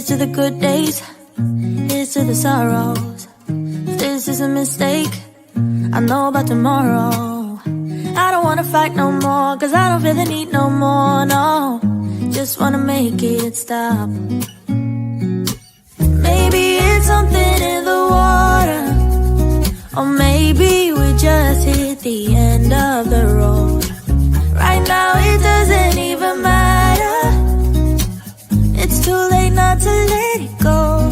to the good days, here's to the sorrows. If this is a mistake, I know about tomorrow. I don't wanna fight no more, cause I don't feel the need no more, no. Just wanna make it stop. Maybe it's something in the water, or maybe we just hit the end of the road. Right now it doesn't even matter. It's too late not to let it go.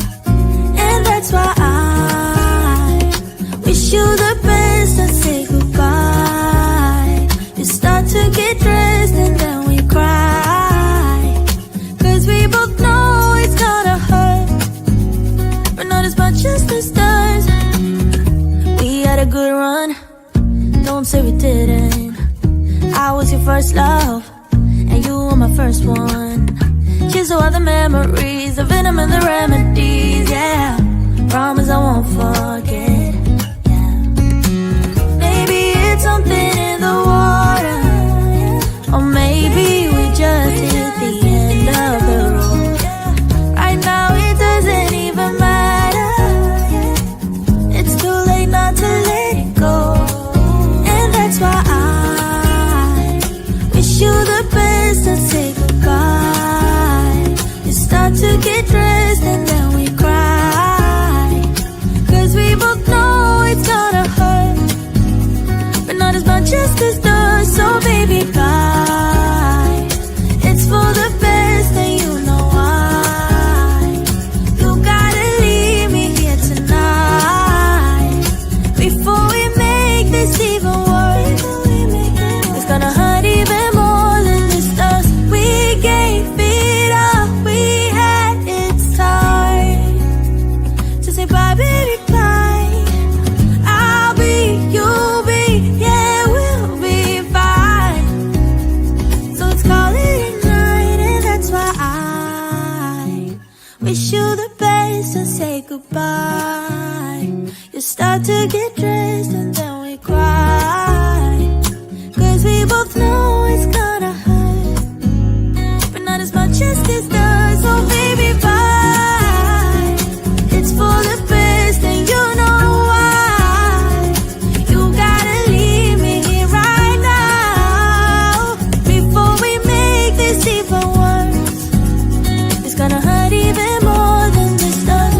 And that's why I wish you the best and say goodbye. You start to get dressed and then we cry, cause we both know it's gonna hurt, but not as much as this does. We had a good run, don't say we didn't. I was your first love, and you were my first one. Cheers to all the memories, the venom and the remedies, yeah. Promise I won't forget, yeah. Maybe it's something in the water, or maybe we just hit the end of the road. Right now it doesn't even matter. It's too late not to let it go. And that's why I wish you the best and say goodbye. You start to get dressed and then we cry, cause we both know it's gonna hurt, but not as much as this does. So baby, bye. It's for the best and you know why. You gotta leave me here tonight before we make this even worse. It's gonna hurt even more than this does. We gave it up, we had its time to say bye, baby, bye. I'll be, you'll be, yeah, we'll be fine. So let's call it a night, and that's why I wish you the best and say goodbye. You start to get dressed and then we cry, cause we both know it's gonna hurt, but not as much as this does. So baby, bye. It's for the best and you know why. You gotta leave me here right now before we make this even worse. It's gonna hurt even more than this does.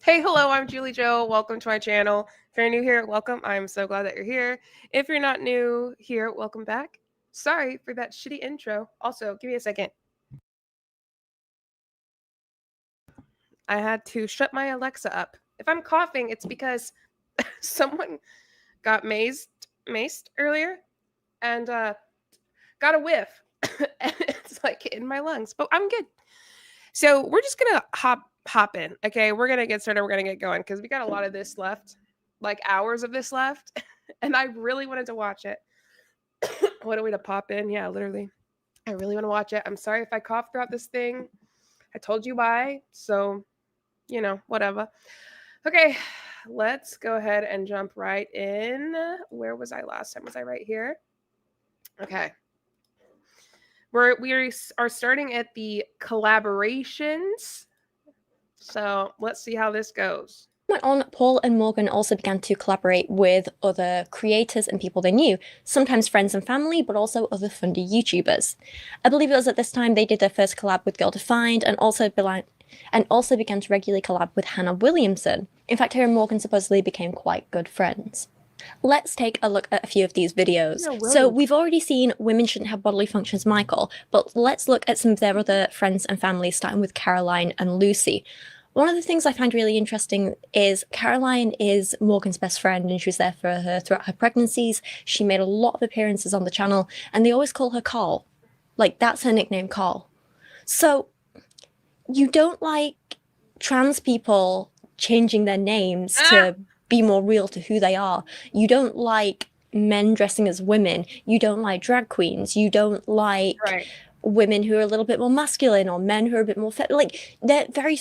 Hey, hello, I'm JulieJo. Welcome to my channel. If you're new here, welcome. I'm so glad that you're here. If you're not new here, welcome back. Sorry for that shitty intro. Also, give me a second. I had to shut my Alexa up. If I'm coughing, it's because someone got maced earlier and got a whiff. And it's like in my lungs, but I'm good. So we're just gonna hop in. Okay, we're gonna get started. We're gonna get going because we got a lot of this left, like hours of this left, and I really wanted to watch it. What a way to pop in. Yeah, literally. I really want to watch it. I'm sorry if I cough throughout this thing. I told you why, so you know, whatever. Okay, let's go ahead and jump right in. Where was I last time? Was I right here? Okay. We are starting at the collaborations. So let's see how this goes. Went on, Paul and Morgan also began to collaborate with other creators and people they knew, sometimes friends and family, but also other fundy YouTubers. I believe it was at this time they did their first collab with Girl Defined and also began to regularly collab with Hannah Williamson. In fact, her and Morgan supposedly became quite good friends. Let's take a look at a few of these videos. So we've already seen Women Shouldn't Have Bodily Functions Michael, but let's look at some of their other friends and family, starting with Caroline and Lucy. One of the things I find really interesting is Caroline is Morgan's best friend and she was there for her throughout her pregnancies. She made a lot of appearances on the channel and they always call her Carl. Like, that's her nickname, Carl. So you don't like trans people changing their names to be more real to who they are. You don't like men dressing as women. You don't like drag queens. You don't like women who are a little bit more masculine or men who are a bit more like they're very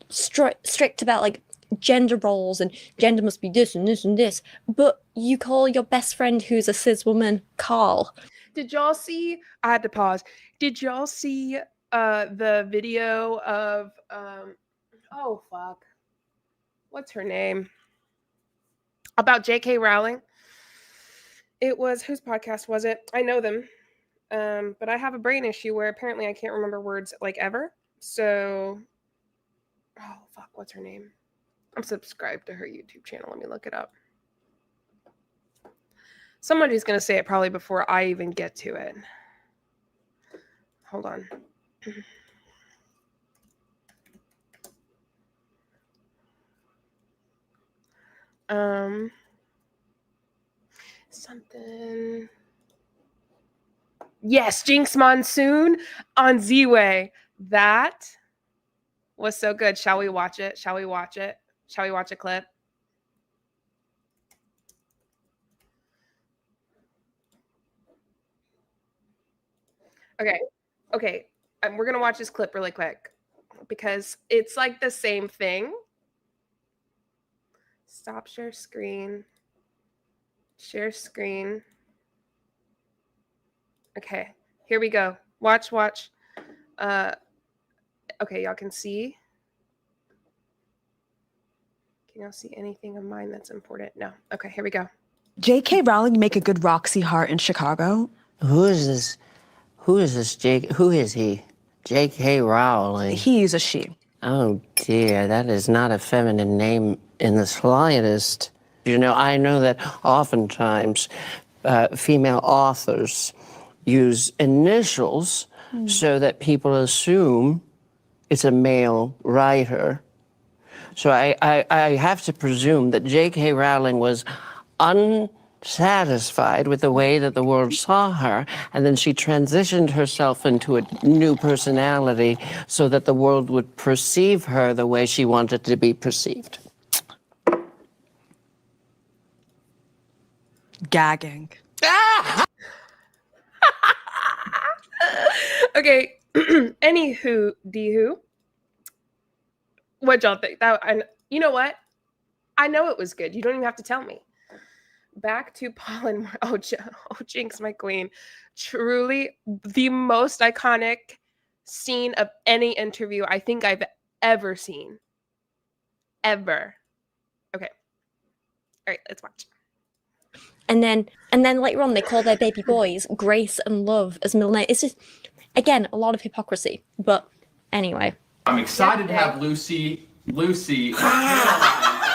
strict about like gender roles and gender must be this and this and this, but you call your best friend who's a cis woman Carl. Did y'all see, I had to pause, did y'all see the video of oh fuck, what's her name, about J.K. Rowling? It was, whose podcast was it? I know them, but I have a brain issue where apparently I can't remember words like ever. So, oh fuck, what's her name? I'm subscribed to her YouTube channel. Let me look it up. Somebody's gonna say it probably before I even get to it. Hold on. Something. Yes, Jinx Monsoon on Z-Way. That was so good. Shall we watch it? Shall we watch it? Shall we watch a clip? Okay. We're gonna watch this clip really quick because it's like the same thing. Stop share screen. Share screen. Okay, here we go. Watch. Okay, y'all can see. Can y'all see anything of mine that's important? No. Okay, here we go. J.K. Rowling make a good Roxy Hart in Chicago? Who is this? Who is this who is he? J.K. Rowling. He's a she. Oh dear, that is not a feminine name in the slightest. You know, I know that oftentimes female authors use initials so that people assume it's a male writer. So I have to presume that J.K. Rowling was unsatisfied with the way that the world saw her, and then she transitioned herself into a new personality so that the world would perceive her the way she wanted to be perceived. Gagging. Okay. Anywho, what y'all think? You know what? I know it was good. You don't even have to tell me. Back to Paul and Jinx, my queen. Truly the most iconic scene of any interview I think I've ever seen. Ever. Okay. All right, let's watch. And then later on, they call their baby boys Grace and Love as middle name. It's just, again, a lot of hypocrisy. But anyway. I'm excited to have Lucy, okay,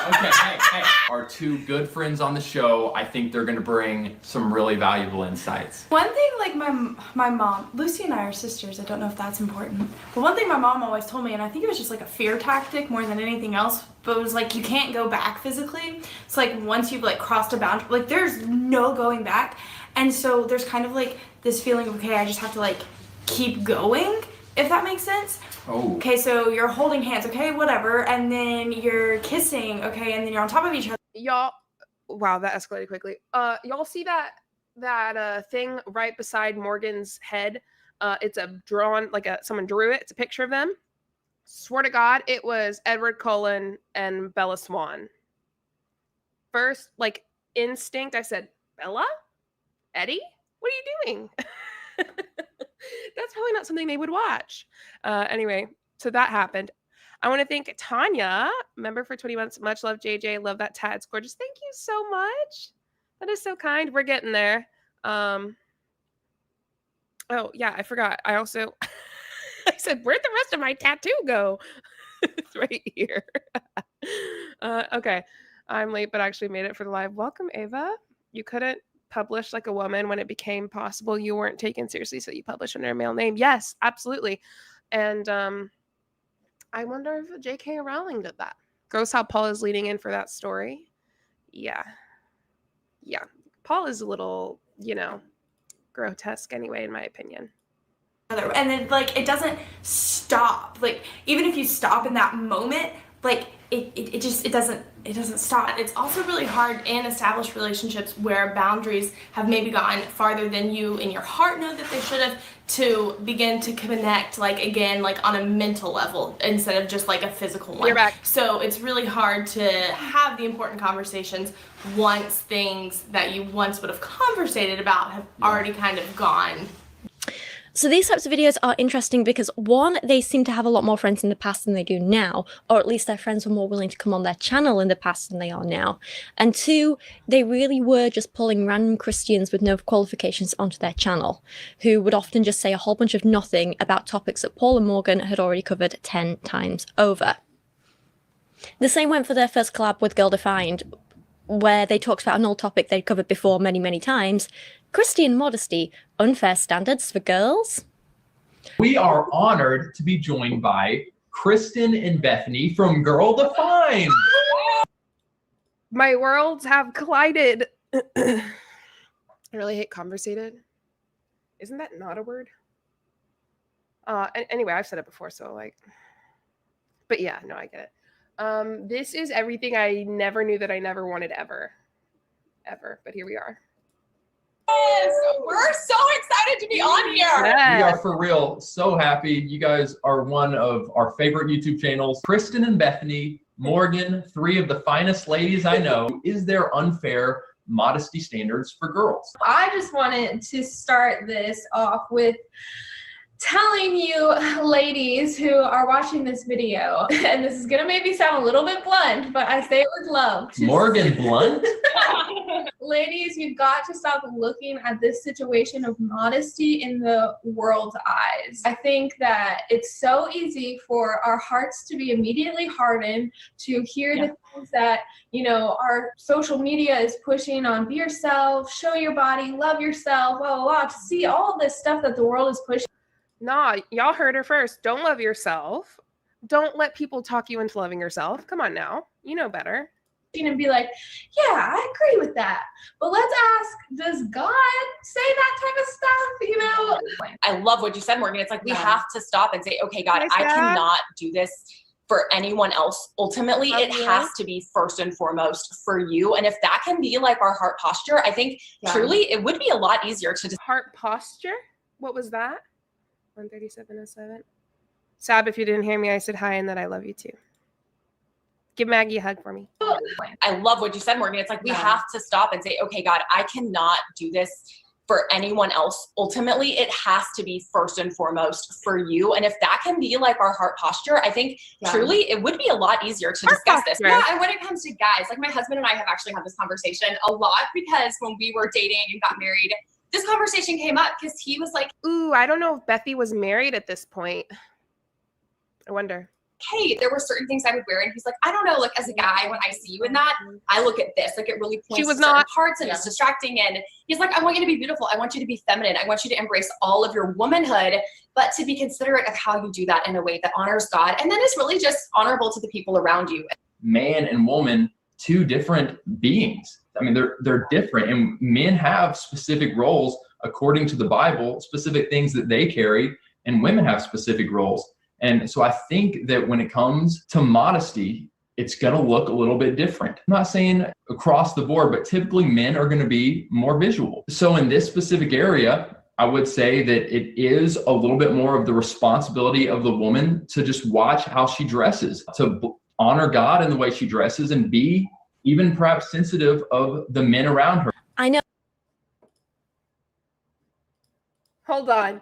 hey, our two good friends on the show. I think they're going to bring some really valuable insights. One thing, like my mom, Lucy and I are sisters, I don't know if that's important, but one thing my mom always told me, and I think it was just like a fear tactic more than anything else, but it was like, you can't go back physically. So like once you've like crossed a boundary, like there's no going back. And so there's kind of like this feeling of, okay, I just have to like keep going, if that makes sense. Oh. Okay, so you're holding hands, okay, whatever, and then you're kissing, okay, and then you're on top of each other. Y'all, wow, that escalated quickly. Y'all see that thing right beside Morgan's head? It's a drawn, like someone drew it. It's a picture of them. Swear to God, it was Edward Cullen and Bella Swan. First, like instinct, I said, Bella? Eddie? What are you doing? That's probably not something they would watch. Anyway, so that happened. I want to thank Tanya, member for 20 months. Much love, JJ. Love that tat. It's gorgeous. Thank you so much. That is so kind. We're getting there. Oh, yeah, I forgot. I also, I said, where'd the rest of my tattoo go? It's right here. Okay. I'm late, but actually made it for the live. Welcome, Ava. You couldn't publish like a woman when it became possible you weren't taken seriously, so you published under a male name. Yes, absolutely. And I wonder if J.K. Rowling did that. Gross how Paul is leading in for that story. Yeah. Paul is a little, grotesque anyway, in my opinion. And then like it doesn't stop. Like even if you stop in that moment, like it it doesn't stop. It's also really hard in established relationships where boundaries have maybe gone farther than you in your heart know that they should have, to begin to connect, like, again, like on a mental level instead of just like a physical one. You're back. So it's really hard to have the important conversations once things that you once would have conversated about have already kind of gone. So these types of videos are interesting because, one, they seem to have a lot more friends in the past than they do now, or at least their friends were more willing to come on their channel in the past than they are now. And two, they really were just pulling random Christians with no qualifications onto their channel, who would often just say a whole bunch of nothing about topics that Paul and Morgan had already covered 10 times over. The same went for their first collab with Girl Defined, where they talked about an old topic they'd covered before many, many times: Christian modesty, unfair standards for girls. We are honored to be joined by Kristen and Bethany from Girl Defined. My worlds have collided. I really hate conversated. Isn't that not a word? Anyway, I've said it before, so like, but yeah, no, I get it. This is everything I never knew that I never wanted ever, but here we are. Yes, we're so excited to be on here. We are for real so happy. You guys are one of our favorite YouTube channels. Kristen and Bethany, Morgan, three of the finest ladies I know. Is there unfair modesty standards for girls? I just wanted to start this off with telling you ladies who are watching this video, and this is gonna maybe sound a little bit blunt, but I say it with love. Morgan Blunt? Ladies, you've got to stop looking at this situation of modesty in the world's eyes. I think that it's so easy for our hearts to be immediately hardened to hear the things that, you know, our social media is pushing on: be yourself, show your body, love yourself, blah, blah, blah, to see all this stuff that the world is pushing. Nah, y'all heard her first. Don't love yourself. Don't let people talk you into loving yourself. Come on now. You know better. And be like, yeah, I agree with that. But let's ask, does God say that type of stuff? You know? I love what you said, Morgan. It's like we have to stop and say, okay, God, Nice I job. cannot do this for anyone else. Ultimately, it has to be first and foremost for you. And if that can be like our heart posture, I think truly it would be a lot easier to just Heart posture? What was that? 13707. Sab, if you didn't hear me, I said hi and that I love you too. Give Maggie a hug for me. I love what you said, Morgan. It's like we have to stop and say, okay, God, I cannot do this for anyone else. Ultimately, it has to be first and foremost for you. And if that can be like our heart posture, I think truly it would be a lot easier to discuss this. Yeah, and when it comes to guys, like my husband and I have actually had this conversation a lot, because when we were dating and got married, this conversation came up because he was like, Ooh, I don't know if Bethy was married at this point. I wonder. hey, there were certain things I would wear, and he's like, I don't know, like as a guy, when I see you in that, I look at this, like it really points was to certain not- parts and it's distracting. And he's like, I want you to be beautiful. I want you to be feminine. I want you to embrace all of your womanhood, but to be considerate of how you do that in a way that honors God, and then is really just honorable to the people around you. Man and woman, two different beings. I mean, they're different, and men have specific roles according to the Bible, specific things that they carry, and women have specific roles. And so I think that when it comes to modesty, it's going to look a little bit different. I'm not saying across the board, but typically men are going to be more visual. So in this specific area, I would say that it is a little bit more of the responsibility of the woman to just watch how she dresses, to honor God in the way she dresses, and be even perhaps sensitive of the men around her. I know. Hold on.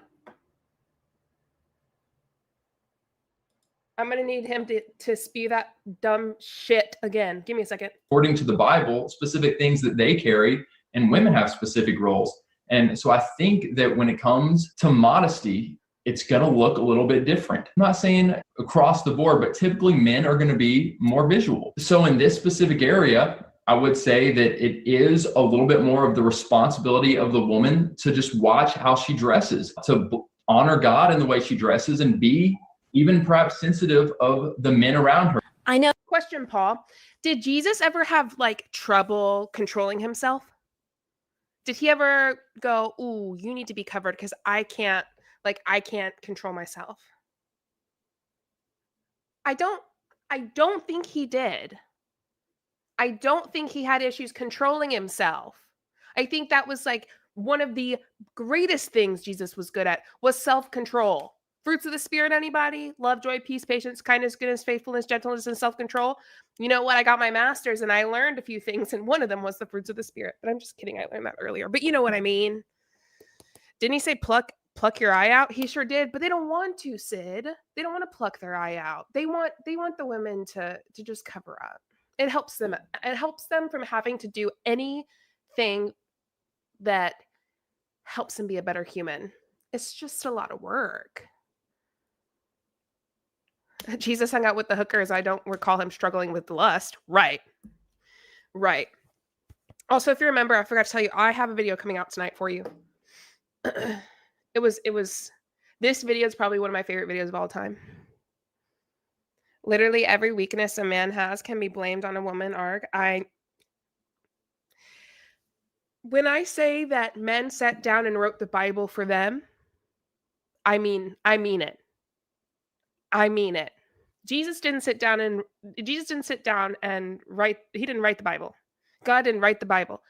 I'm going to need him to spew that dumb shit again. Give me a second. According to the Bible, specific things that they carry, and women have specific roles. And so I think that when it comes to modesty, it's going to look a little bit different. I'm not saying across the board, but typically men are going to be more visual. So in this specific area, I would say that it is a little bit more of the responsibility of the woman to just watch how she dresses, to honor God in the way she dresses, and be even perhaps sensitive of the men around her. I know. Question, Paul. Did Jesus ever have like trouble controlling himself? Did he ever go, ooh, you need to be covered because I can't control myself? I don't think he did. I don't think he had issues controlling himself. I think that was like one of the greatest things Jesus was good at was self-control. Fruits of the Spirit, anybody? Love, joy, peace, patience, kindness, goodness, faithfulness, gentleness, and self-control. You know what? I got my master's and I learned a few things, and one of them was the fruits of the Spirit. But I'm just kidding. I learned that earlier. But you know what I mean. Didn't he say pluck your eye out? He sure did. But they don't want to, Sid. They don't want to pluck their eye out. They want the women to just cover up. It helps them. It helps them from having to do anything that helps them be a better human. It's just a lot of work. Jesus hung out with the hookers. I don't recall him struggling with lust. Right. Also, if you remember, I forgot to tell you, I have a video coming out tonight for you. This video is probably one of my favorite videos of all time. Literally every weakness a man has can be blamed on a woman. When I say that men sat down and wrote the Bible for them, I mean it. I mean it. Jesus didn't sit down and write. He didn't write the Bible. God didn't write the Bible.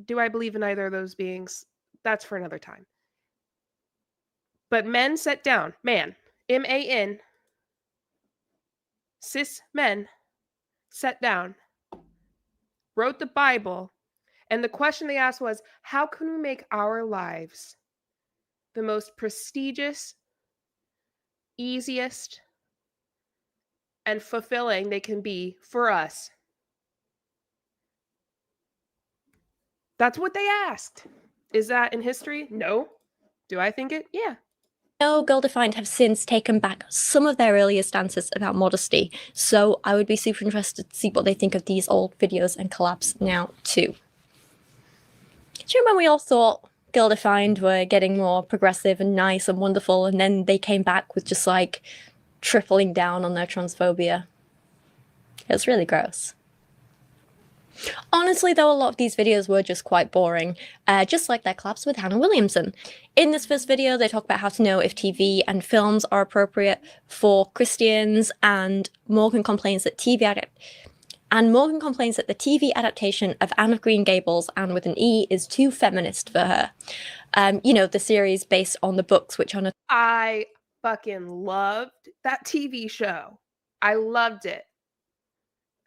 Do I believe in either of those beings? That's for another time. But men sat down. Man, M-A-N, cis men sat down, wrote the Bible, and the question they asked was, how can we make our lives the most prestigious, easiest, and fulfilling they can be for us? That's what they asked. Is that in history? No. Do I think it? Yeah. Girl Defined have since taken back some of their earlier stances about modesty, so I would be super interested to see what they think of these old videos and collabs now too. Do you remember we all thought Girl Defined were getting more progressive and nice and wonderful, and then they came back with just like tripling down on their transphobia? It was really gross. Honestly, though, a lot of these videos were just quite boring, just like their collabs with Hannah Williamson. In this first video, they talk about how to know if TV and films are appropriate for Christians, and Morgan complains that the TV adaptation of Anne of Green Gables, Anne with an E, is too feminist for her. You know, the series based on the books, which are... I fucking loved that TV show. I loved it.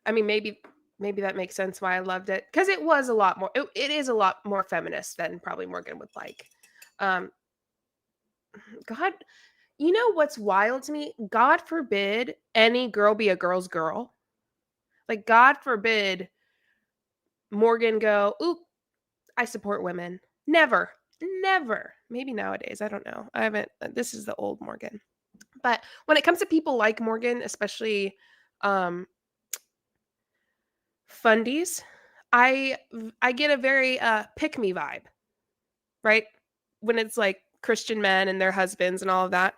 I mean, maybe that makes sense why I loved it, because it was a lot more. It is a lot more feminist than probably Morgan would like. God, you know what's wild to me? God forbid any girl be a girl's girl. Like, God forbid Morgan go, ooh, I support women. Never. Maybe nowadays, I don't know. This is the old Morgan. But when it comes to people like Morgan, especially fundies, I get a very pick me vibe, right? When it's like Christian men and their husbands and all of that,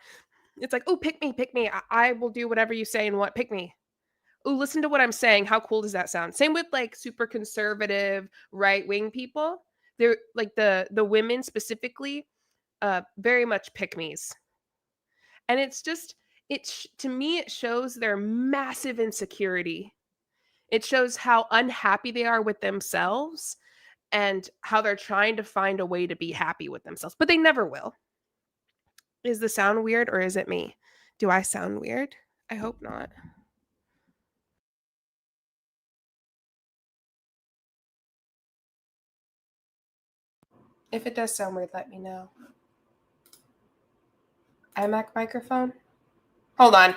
it's like, oh, pick me. I will do whatever you say and pick me. Oh, listen to what I'm saying. How cool does that sound? Same with like super conservative right wing people. They're like the women specifically, very much pick me's, and it's just to me it shows their massive insecurity. It shows how unhappy they are with themselves and how they're trying to find a way to be happy with themselves, but they never will. Is the sound weird, or is it me? Do I sound weird? I hope not. If it does sound weird, let me know. iMac microphone? Hold on.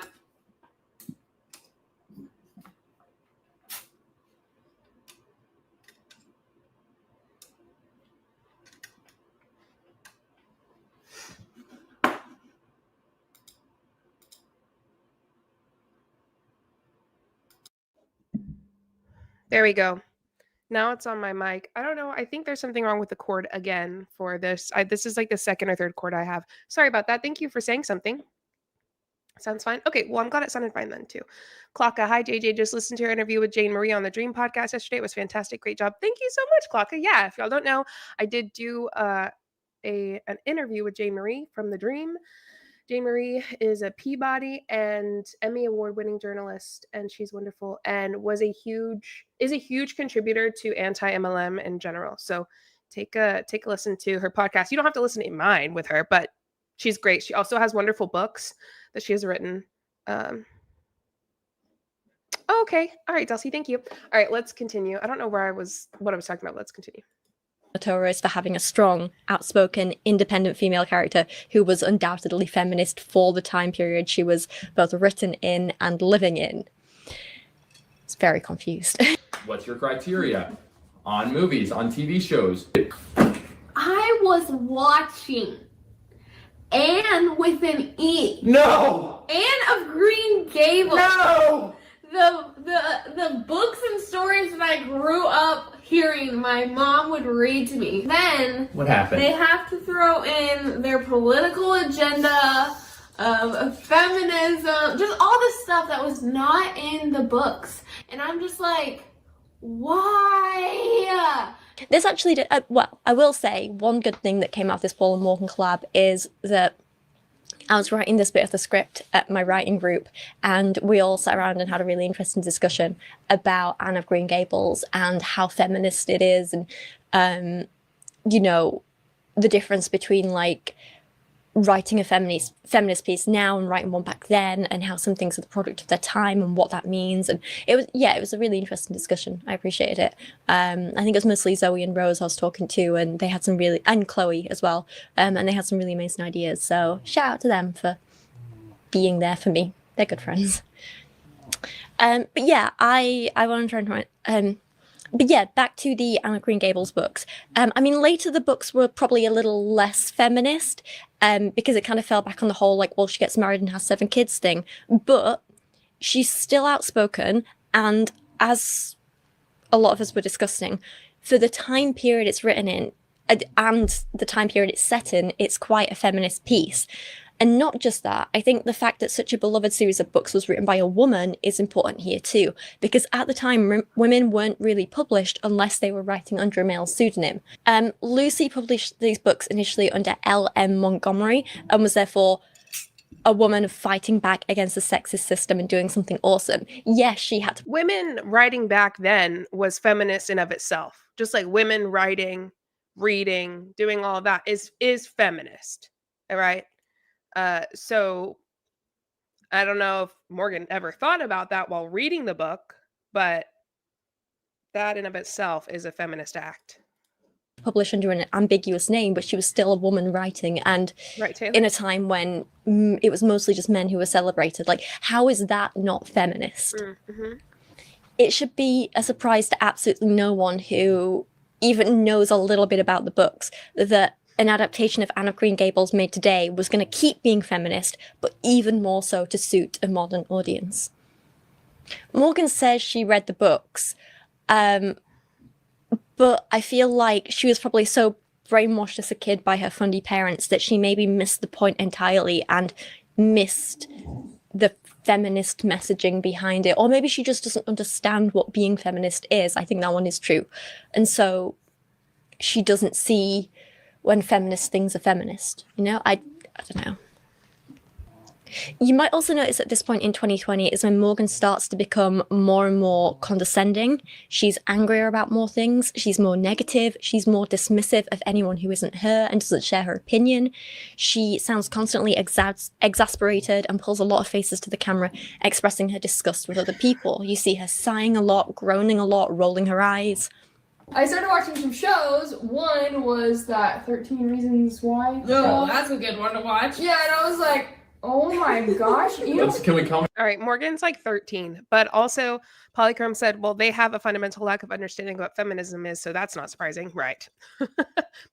There we go. Now it's on my mic. I don't know. I think there's something wrong with the cord again for this. This is like the second or third cord I have. Sorry about that. Thank you for saying something. Sounds fine. Okay, well, I'm glad it sounded fine then too. Clocka, hi JJ. Just listened to your interview with Jane Marie on the Dream podcast yesterday. It was fantastic. Great job. Thank you so much, Clocka. Yeah, if y'all don't know, I did do an interview with Jane Marie from the Dream. Jane Marie is a Peabody and Emmy award-winning journalist, and she's wonderful and is a huge contributor to anti-MLM in general. So take a listen to her podcast. You don't have to listen to mine with her, but she's great. She also has wonderful books that she has written. Okay. All right, Dulcie, thank you. All right, let's continue. I don't know what I was talking about. Let's continue. Notorious for having a strong, outspoken, independent female character who was undoubtedly feminist for the time period she was both written in and living in. It's very confused. What's your criteria on movies, on TV shows? I was watching Anne with an E. No! Anne of Green Gables. No! The books and stories that I grew up hearing my mom would read to me. Then What happened? they have to throw in their political agenda of feminism, just all this stuff that was not in the books. And I'm just like, why? This actually did, well, I will say one good thing that came out of this Paul and Morgan collab is that I was writing this bit of the script at my writing group, and we all sat around and had a really interesting discussion about Anne of Green Gables and how feminist it is, and you know, the difference between like writing a feminist piece now and writing one back then, and how some things are the product of their time and what that means. And it was a really interesting discussion. I appreciated it. I think it was mostly Zoe and Rose I was talking to, and they had some really, and Chloe as well, and they had some really amazing ideas. So shout out to them for being there for me. They're good friends. But yeah, I want to try and but yeah, back to the Anne of Green Gables books. I mean, later the books were probably a little less feminist, because it kind of fell back on the whole, like, well, she gets married and has 7 kids thing. But she's still outspoken, and as a lot of us were discussing, for the time period it's written in, and the time period it's set in, it's quite a feminist piece. And not just that, I think the fact that such a beloved series of books was written by a woman is important here too, because at the time, women weren't really published unless they were writing under a male pseudonym. Lucy published these books initially under L.M. Montgomery, and was therefore a woman fighting back against the sexist system and doing something awesome. Yes, she had to. Women writing back then was feminist in of itself. Just like women writing, reading, doing all of that is feminist. All right. So I don't know if Morgan ever thought about that while reading the book, but that in of itself is a feminist act. Published under an ambiguous name, but she was still a woman writing, and right, in a time when it was mostly just men who were celebrated. Like, how is that not feminist? Mm-hmm. It should be a surprise to absolutely no one who even knows a little bit about the books that an adaptation of Anne of Green Gables made today was going to keep being feminist, but even more so to suit a modern audience. Morgan says she read the books, but I feel like she was probably so brainwashed as a kid by her fundy parents that she maybe missed the point entirely and missed the feminist messaging behind it. Or maybe she just doesn't understand what being feminist is. I think that one is true. And so she doesn't see when feminist things are feminist, you know? I don't know. You might also notice at this point in 2020 is when Morgan starts to become more and more condescending. She's angrier about more things. She's more negative. She's more dismissive of anyone who isn't her and doesn't share her opinion. She sounds constantly exasperated and pulls a lot of faces to the camera, expressing her disgust with other people. You see her sighing a lot, groaning a lot, rolling her eyes. I started watching some shows. One was that 13 Reasons Why. Oh, that's a good one to watch. Yeah, and I was like, oh my gosh. Can we comment? All right, Morgan's like 13, but also Polychrome said, well, they have a fundamental lack of understanding of what feminism is, so that's not surprising. Right.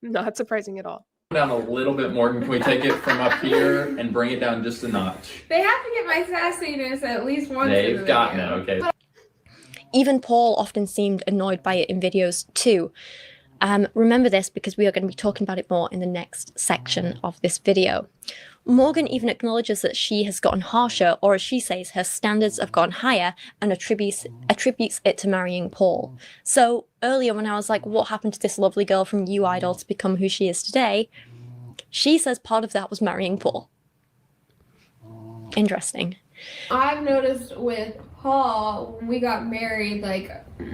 Not surprising at all. Down a little bit, Morgan. Can we take it from up here and bring it down just a notch? They have to get my sassiness at least once. They've gotten it, okay. Even Paul often seemed annoyed by it in videos too. Remember this because we are going to be talking about it more in the next section of this video. Morgan even acknowledges that she has gotten harsher, or as she says, her standards have gone higher, and attributes it to marrying Paul. So earlier when I was like, what happened to this lovely girl from You Idol to become who she is today? She says part of that was marrying Paul. Interesting. I've noticed with Paul, when we got married, like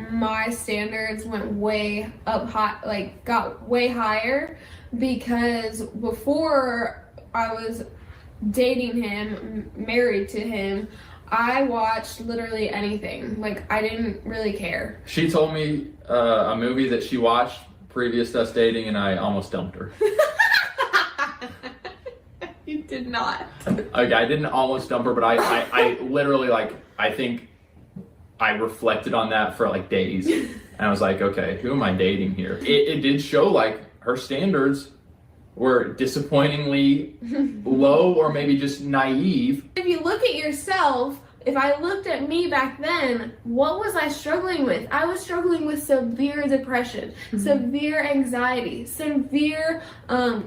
my standards went way up high, like got way higher, because before I was dating him, married to him, I watched literally anything. Like I didn't really care. She told me a movie that she watched previous to us dating, and I almost dumped her. You did not. Okay, I didn't almost dump her, but I literally, like, I think I reflected on that for like days, and I was like, okay, who am I dating here? It did show like her standards were disappointingly low, or maybe just naive. If you look at yourself, if I looked at me back then, what was I struggling with? I was struggling with severe depression, severe anxiety, severe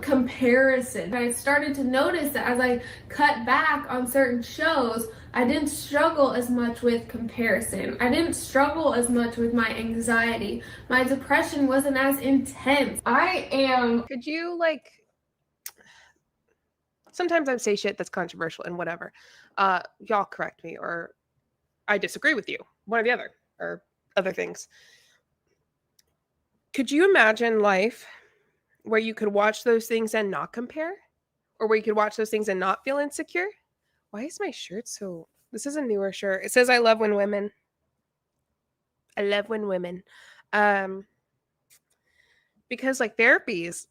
comparison. I started to notice that as I cut back on certain shows, I didn't struggle as much with comparison. I didn't struggle as much with my anxiety. My depression wasn't as intense. Could you, like, sometimes I say shit that's controversial and whatever. Y'all correct me, or I disagree with you, one or the other, or other things. Could you imagine life where you could watch those things and not compare? Or where you could watch those things and not feel insecure? Why is my shirt so... This is a newer shirt. It says, I love when women. I love when women. Because, like, therapy is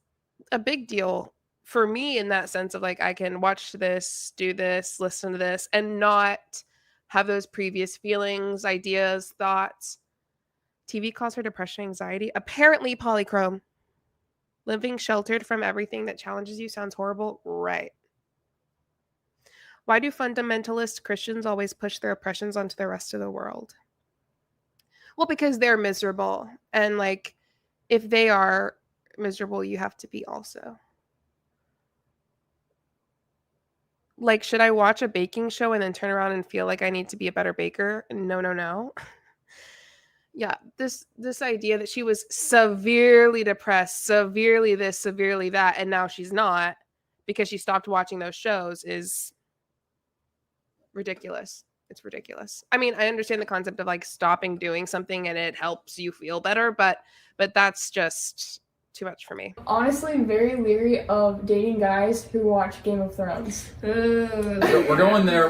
a big deal for me in that sense of, like, I can watch this, do this, listen to this, and not have those previous feelings, ideas, thoughts. TV calls for depression, anxiety. Apparently, polychrome. Living sheltered from everything that challenges you sounds horrible. Right. Why do fundamentalist Christians always push their oppressions onto the rest of the world? Well, because they're miserable. And, like, if they are miserable, you have to be also. Like, should I watch a baking show and then turn around and feel like I need to be a better baker? No. Yeah, this idea that she was severely depressed, severely this, severely that, and now she's not because she stopped watching those shows is ridiculous. It's ridiculous. I mean, I understand the concept of, like, stopping doing something and it helps you feel better, but that's just too much for me. Honestly, very leery of dating guys who watch Game of Thrones. We're going there.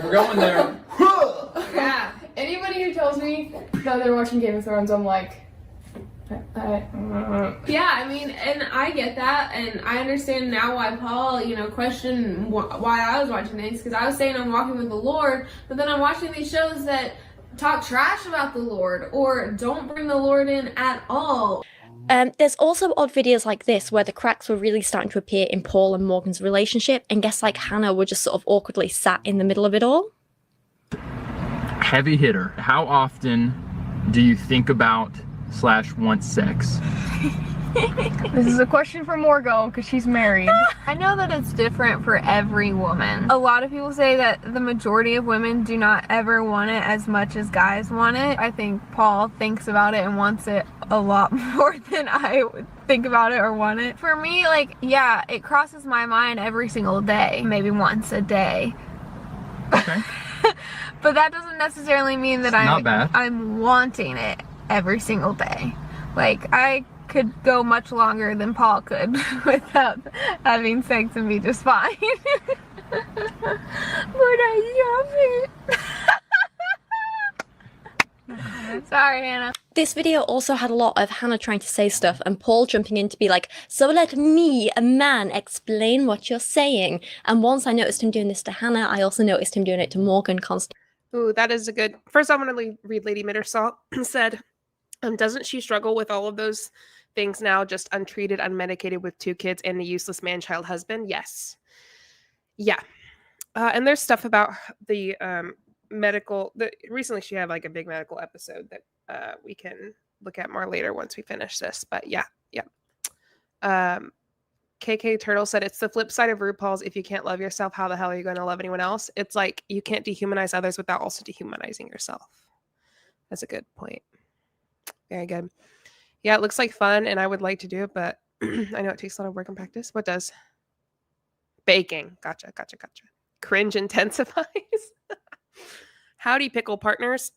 Yeah. Anybody who tells me that they're watching Game of Thrones, I'm like, Yeah, I mean, and I get that, and I understand now why Paul, questioned why I was watching things, because I was saying I'm walking with the Lord, but then I'm watching these shows that talk trash about the Lord, or don't bring the Lord in at all. There's also odd videos like this where the cracks were really starting to appear in Paul and Morgan's relationship, and guests like Hannah were just sort of awkwardly sat in the middle of it all. Heavy hitter. How often do you think about / want sex? This is a question for Morgo because she's married. I know that it's different for every woman. A lot of people say that the majority of women do not ever want it as much as guys want it. I think Paul thinks about it and wants it a lot more than I would think about it or want it. For me, like, yeah, it crosses my mind every single day, maybe once a day. Okay. But that doesn't necessarily mean that I'm wanting it every single day. Like, I could go much longer than Paul could without having sex and be just fine. But I love it. Sorry, Hannah. This video also had a lot of Hannah trying to say stuff and Paul jumping in to be like, so let me, a man, explain what you're saying. And once I noticed him doing this to Hannah, I also noticed him doing it to Morgan constantly. Ooh, that is a good... First, I'm going to read Lady Mittersalt said, doesn't she struggle with all of those things now, just untreated, unmedicated with 2 kids and a useless man-child husband? Yes. Yeah. And there's stuff about the medical... recently, she had, like, a big medical episode that we can look at more later once we finish this. But yeah. KK Turtle said, it's the flip side of RuPaul's, if you can't love yourself, how the hell are you going to love anyone else? It's like you can't dehumanize others without also dehumanizing yourself. That's a good point. Very good. Yeah, it looks like fun, and I would like to do it, but I know it takes a lot of work and practice. What does? Baking. Gotcha. cringe intensifies. Howdy, pickle partners.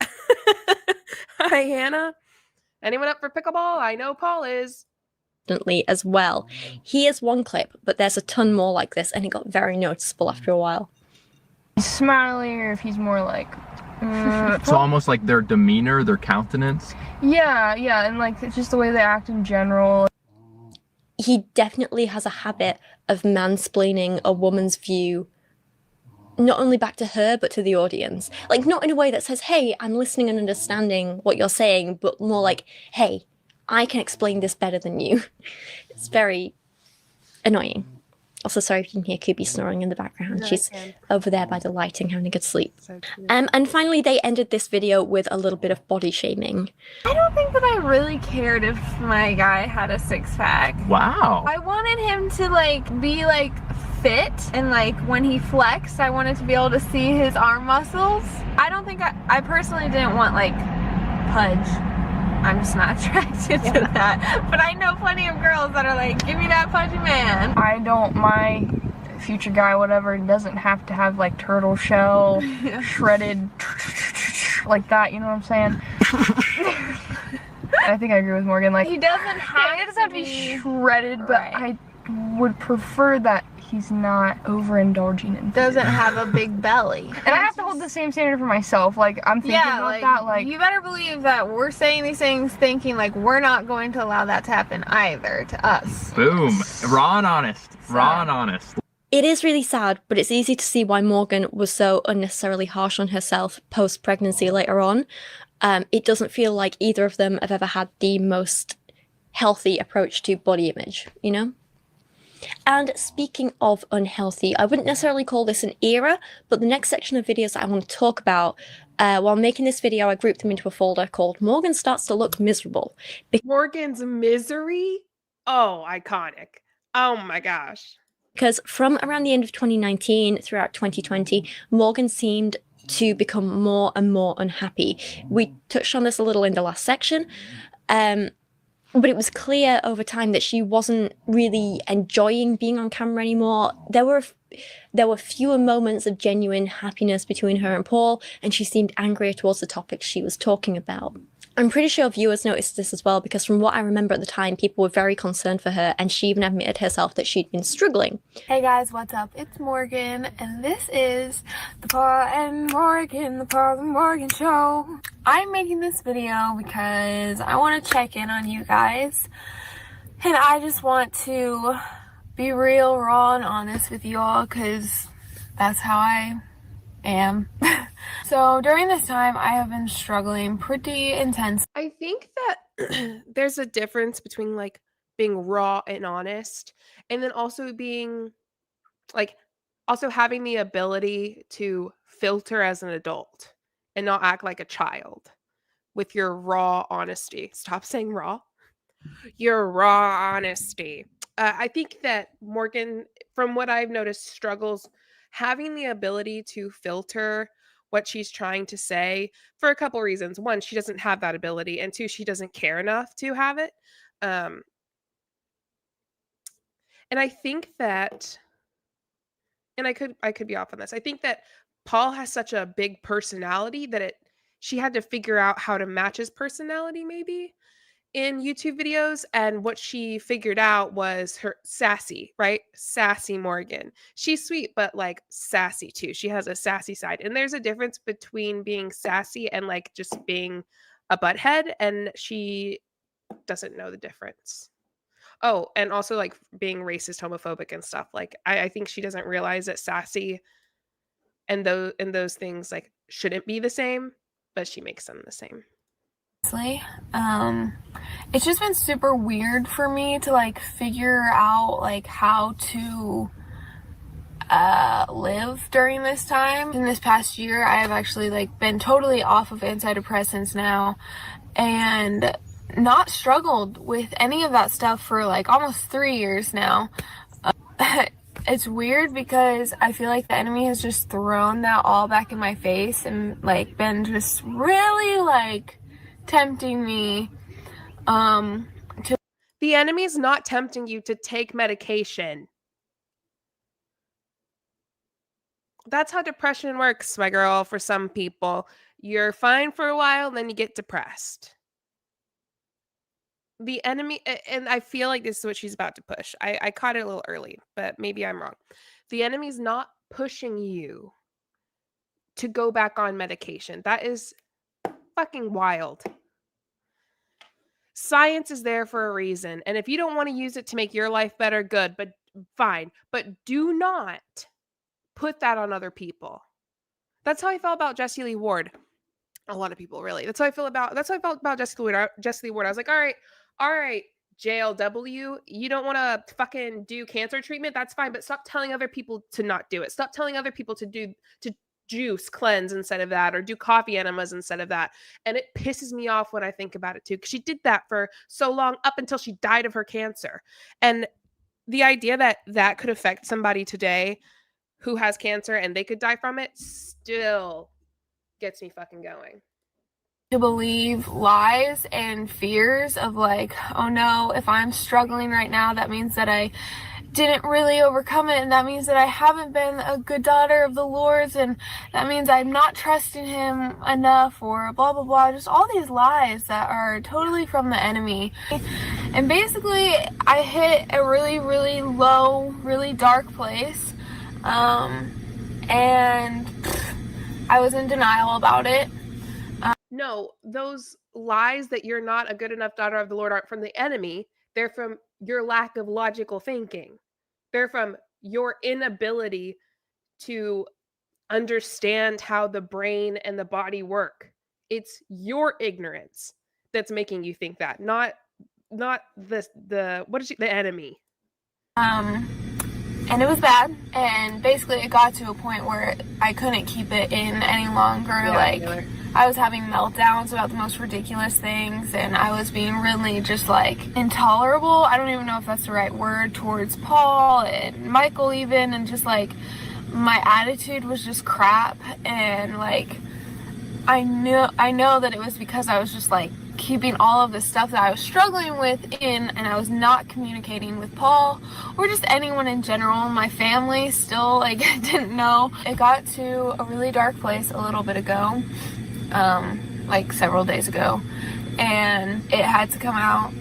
Hi, Hannah. Anyone up for pickleball? I know Paul is. As well. Here's one clip, but there's a ton more like this, and it got very noticeable after a while. Smiley, or if he's more like So almost like their demeanor, their countenance. yeah, and like it's just the way they act in general. He definitely has a habit of mansplaining a woman's view, not only back to her, but to the audience. Like, not in a way that says, hey, I'm listening and understanding what you're saying, but more like, hey, I can explain this better than you. It's very annoying. Also, sorry if you can hear Kubi snoring in the background. No, She's over there by the lighting having a good sleep. So cute. And finally, they ended this video with a little bit of body shaming. I don't think that I really cared if my guy had a six-pack. Wow. I wanted him to like be like fit, and like when he flexed, I wanted to be able to see his arm muscles. I don't think I personally didn't want like pudge. I'm just not attracted to that. But I know plenty of girls that are like, give me that pudgy man. My future guy, whatever, doesn't have to have like turtle shell, shredded like that, you know what I'm saying? I think I agree with Morgan. Like, he doesn't have to be shredded, but I would prefer that he's not overindulging in doesn't have a big belly. And I have to hold the same standard for myself. Like, I'm thinking about that. Like, you better believe that we're saying these things thinking like we're not going to allow that to happen either to us. Boom. Raw and honest. Raw and honest. It is really sad, but it's easy to see why Morgan was so unnecessarily harsh on herself post-pregnancy later on. It doesn't feel like either of them have ever had the most healthy approach to body image, you know? And speaking of unhealthy, I wouldn't necessarily call this an era, but the next section of videos that I want to talk about, while making this video, I grouped them into a folder called Morgan Starts to Look Miserable. Morgan's misery? Oh, iconic. Oh my gosh. Because from around the end of 2019 throughout 2020, Morgan seemed to become more and more unhappy. We touched on this a little in the last section. But it was clear over time that she wasn't really enjoying being on camera anymore. There were fewer moments of genuine happiness between her and Paul, and she seemed angrier towards the topics she was talking about. I'm pretty sure viewers noticed this as well, because from what I remember at the time, people were very concerned for her, and she even admitted herself that she'd been struggling. Hey guys, what's up? It's Morgan, and this is the Paul and Morgan show. I'm making this video because I want to check in on you guys, and I just want to be real, raw, and honest with you all, because that's how I am. So during this time, I have been struggling pretty intense. I think that there's a difference between like being raw and honest, and then also being like, also having the ability to filter as an adult and not act like a child with your raw honesty. Stop saying raw. Your raw honesty. I think that Morgan, from what I've noticed, struggles having the ability to filter what she's trying to say for a couple reasons. One, she doesn't have that ability, and two, she doesn't care enough to have it. And I think that, and I could be off on this. I think that Paul has such a big personality that she had to figure out how to match his personality maybe in YouTube videos, and what she figured out was her sassy, right? Sassy Morgan. She's sweet, but like sassy too. She has a sassy side. And there's a difference between being sassy and like just being a butthead, and she doesn't know the difference. Oh, and also like being racist, homophobic and stuff. Like I think she doesn't realize that sassy and those things like shouldn't be the same, but she makes them the same. It's just been super weird for me to like figure out like how to live during this time. In this past year, I have actually like been totally off of antidepressants now, and not struggled with any of that stuff for like almost 3 years now. It's weird because I feel like the enemy has just thrown that all back in my face and like been just really like tempting me to. The enemy's not tempting you to take medication. That's how depression works, my girl, for some people. You're fine for a while, then you get depressed. The enemy, and I feel like this is what she's about to push. I caught it a little early, but maybe I'm wrong. The enemy's not pushing you to go back on medication. That is fucking wild. Science is there for a reason. And if you don't want to use it to make your life better, good, but fine. But do not put that on other people. That's how I felt about Jessie Lee Ward. A lot of people, really. That's how I felt about Jessie Lee Ward. I was like, all right, JLW, you don't want to fucking do cancer treatment? That's fine, but stop telling other people to not do it. Stop telling other people to juice cleanse instead of that, or do coffee enemas instead of that. And it pisses me off when I think about it too, because she did that for so long, up until she died of her cancer. And the idea that that could affect somebody today who has cancer and they could die from it still gets me fucking going. To believe lies and fears of like, oh no, if I'm struggling right now, that means that I didn't really overcome it, and that means that I haven't been a good daughter of the Lord's, and that means I'm not trusting him enough, or blah blah blah. Just all these lies that are totally from the enemy. And basically I hit a really, really low, really dark place, and I was in denial about it. No, those lies that you're not a good enough daughter of the Lord aren't from the enemy. They're from your lack of logical thinking. They're from your inability to understand how the brain and the body work. It's your ignorance that's making you think that, not the enemy. And it was bad, and basically it got to a point where I couldn't keep it in any longer. Yeah, I was having meltdowns about the most ridiculous things, and I was being really just like intolerable. I don't even know if that's the right word, towards Paul and Michael even, and just like my attitude was just crap. And like I know that it was because I was just like keeping all of the stuff that I was struggling with in, and I was not communicating with Paul or just anyone in general. My family still like didn't know. It got to a really dark place a little bit ago, like several days ago, and it had to come out.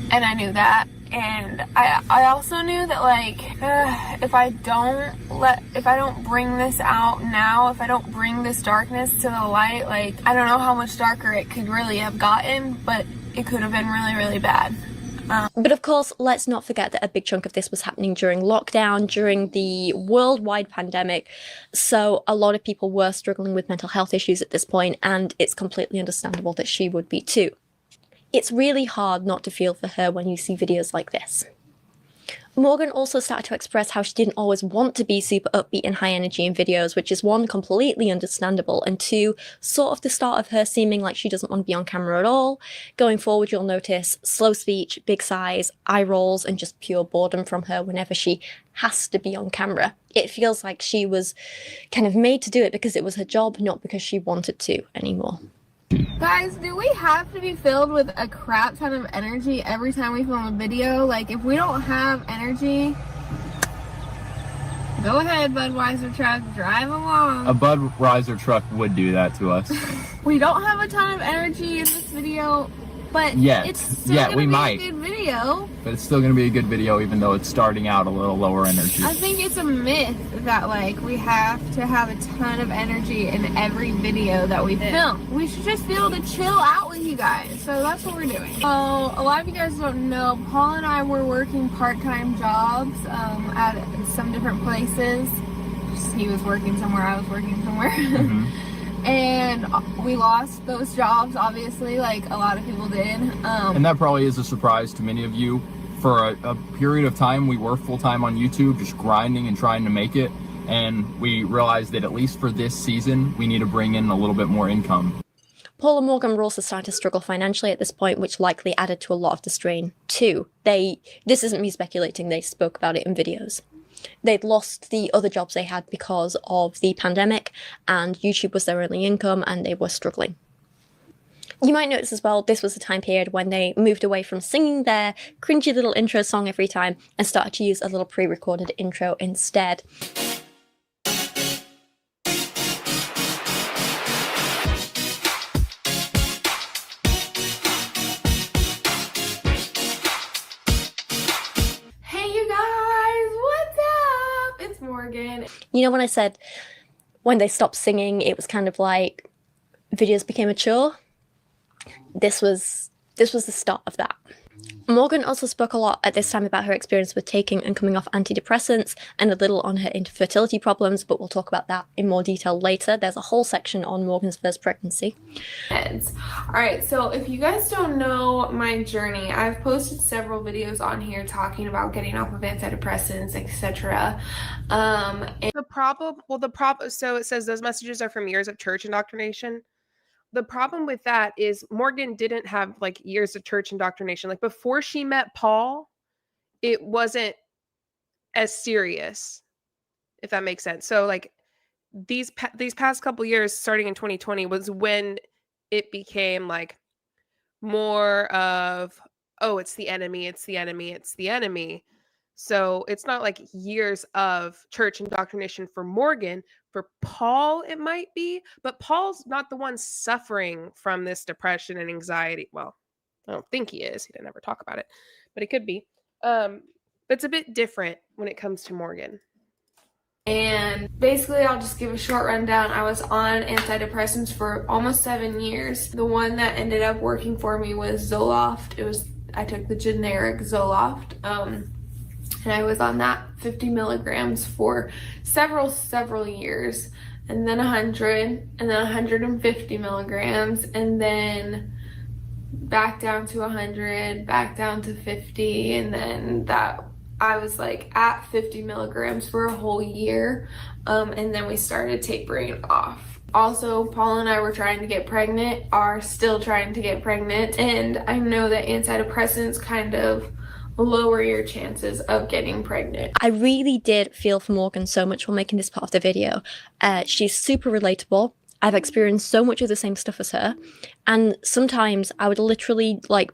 And I knew that. And I also knew that like if I don't bring this out now, if I don't bring this darkness to the light, like I don't know how much darker it could really have gotten, but it could have been really, really bad. But of course, let's not forget that a big chunk of this was happening during lockdown, during the worldwide pandemic. So a lot of people were struggling with mental health issues at this point, and it's completely understandable that she would be too. It's really hard not to feel for her when you see videos like this. Morgan also started to express how she didn't always want to be super upbeat and high energy in videos, which is one, completely understandable, and two, sort of the start of her seeming like she doesn't want to be on camera at all. Going forward, you'll notice slow speech, big sighs, eye rolls, and just pure boredom from her whenever she has to be on camera. It feels like she was kind of made to do it because it was her job, not because she wanted to anymore. Guys, do we have to be filled with a crap ton of energy every time we film a video? Like, if we don't have energy, go ahead, Budweiser truck, drive along. A Budweiser truck would do that to us. We don't have a ton of energy in this video, but it's still gonna be a good video. But it's still gonna be a good video, even though it's starting out a little lower energy. I think it's a myth that like we have to have a ton of energy in every video that we film. We should just be able to chill out with you guys. So that's what we're doing. So a lot of you guys don't know, Paul and I were working part-time jobs at some different places. He was working somewhere, I was working somewhere. Mm-hmm. And we lost those jobs, obviously, like a lot of people did. And that probably is a surprise to many of you. For a period of time, we were full-time on YouTube, just grinding and trying to make it. And we realized that at least for this season, we need to bring in a little bit more income. Paul and Morgan were also starting to struggle financially at this point, which likely added to a lot of the strain too. This isn't me speculating, they spoke about it in videos. They'd lost the other jobs they had because of the pandemic, and YouTube was their only income, and they were struggling. You might notice as well, this was a time period when they moved away from singing their cringy little intro song every time and started to use a little pre-recorded intro instead. You know, when I said when they stopped singing, it was kind of like videos became mature. This was the start of that. Morgan also spoke a lot at this time about her experience with taking and coming off antidepressants and a little on her infertility problems, but we'll talk about that in more detail later. There's a whole section on Morgan's first pregnancy. Alright, so if you guys don't know my journey, I've posted several videos on here talking about getting off of antidepressants, etc. So it says those messages are from years of church indoctrination. The problem with that is Morgan didn't have like years of church indoctrination. Like before she met Paul, it wasn't as serious, if that makes sense. So like these past couple years, starting in 2020, was when it became like more of, oh, it's the enemy, it's the enemy, it's the enemy. So it's not like years of church indoctrination for Morgan. For Paul, it might be, but Paul's not the one suffering from this depression and anxiety. Well, I don't think he is. He didn't ever talk about it, but it could be. But it's a bit different when it comes to Morgan. And basically, I'll just give a short rundown. I was on antidepressants for almost 7 years. The one that ended up working for me was Zoloft. I took the generic Zoloft. And I was on that 50 milligrams for several years, and then 100, and then 150 milligrams, and then back down to 100, back down to 50, and then that I was like at 50 milligrams for a whole year, and then we started tapering off. Also, Paul and I were trying to get pregnant, are still trying to get pregnant, and I know that antidepressants kind of lower your chances of getting pregnant. I really did feel for Morgan so much while making this part of the video. She's super relatable. I've experienced so much of the same stuff as her. And sometimes I would literally, like,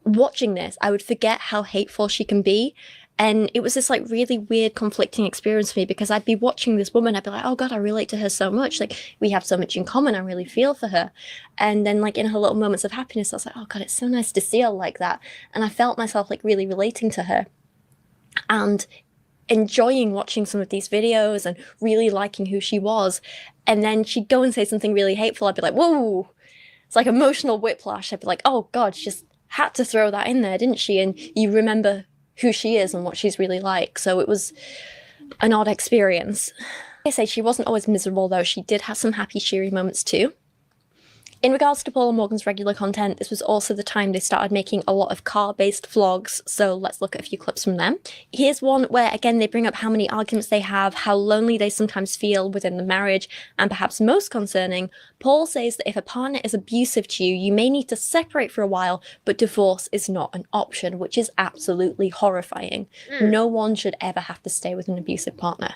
watching this, I would forget how hateful she can be. And it was this like really weird conflicting experience for me, because I'd be watching this woman, I'd be like, oh God, I relate to her so much. Like, we have so much in common. I really feel for her. And then like in her little moments of happiness, I was like, oh God, it's so nice to see her like that. And I felt myself like really relating to her and enjoying watching some of these videos and really liking who she was. And then she'd go and say something really hateful. I'd be like, whoa, it's like emotional whiplash. I'd be like, oh God, she just had to throw that in there, didn't she? And you remember who she is and what she's really like. So it was an odd experience. I say she wasn't always miserable though. She did have some happy, cheery moments too. In regards to Paul and Morgan's regular content, this was also the time they started making a lot of car-based vlogs, so let's look at a few clips from them. Here's one where, again, they bring up how many arguments they have, how lonely they sometimes feel within the marriage, and perhaps most concerning, Paul says that if a partner is abusive to you, you may need to separate for a while, but divorce is not an option, which is absolutely horrifying. No one should ever have to stay with an abusive partner.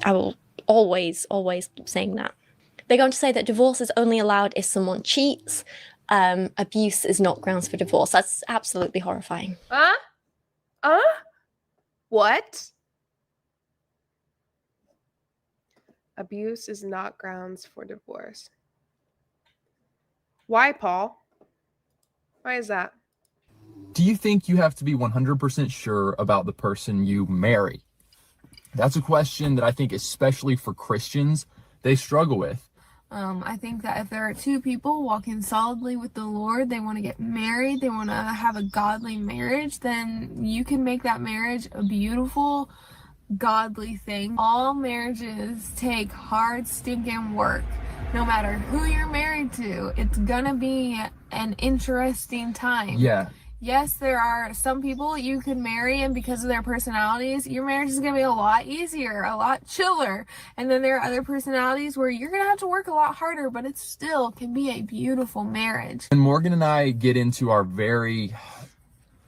I will always keep saying that. They're going to say that divorce is only allowed if someone cheats. Abuse is not grounds for divorce. That's absolutely horrifying. What? Abuse is not grounds for divorce. Why, Paul? Why is that? Do you think you have to be 100% sure about the person you marry? That's a question that I think, especially for Christians, they struggle with. I think that if there are two people walking solidly with the Lord, they want to get married, they want to have a godly marriage, then you can make that marriage a beautiful, godly thing. All marriages take hard, stinking work. No matter who you're married to, it's gonna be an interesting time. Yeah. Yes, there are some people you can marry, and because of their personalities, your marriage is going to be a lot easier, a lot chiller. And then there are other personalities where you're going to have to work a lot harder, but it still can be a beautiful marriage. And Morgan and I get into our and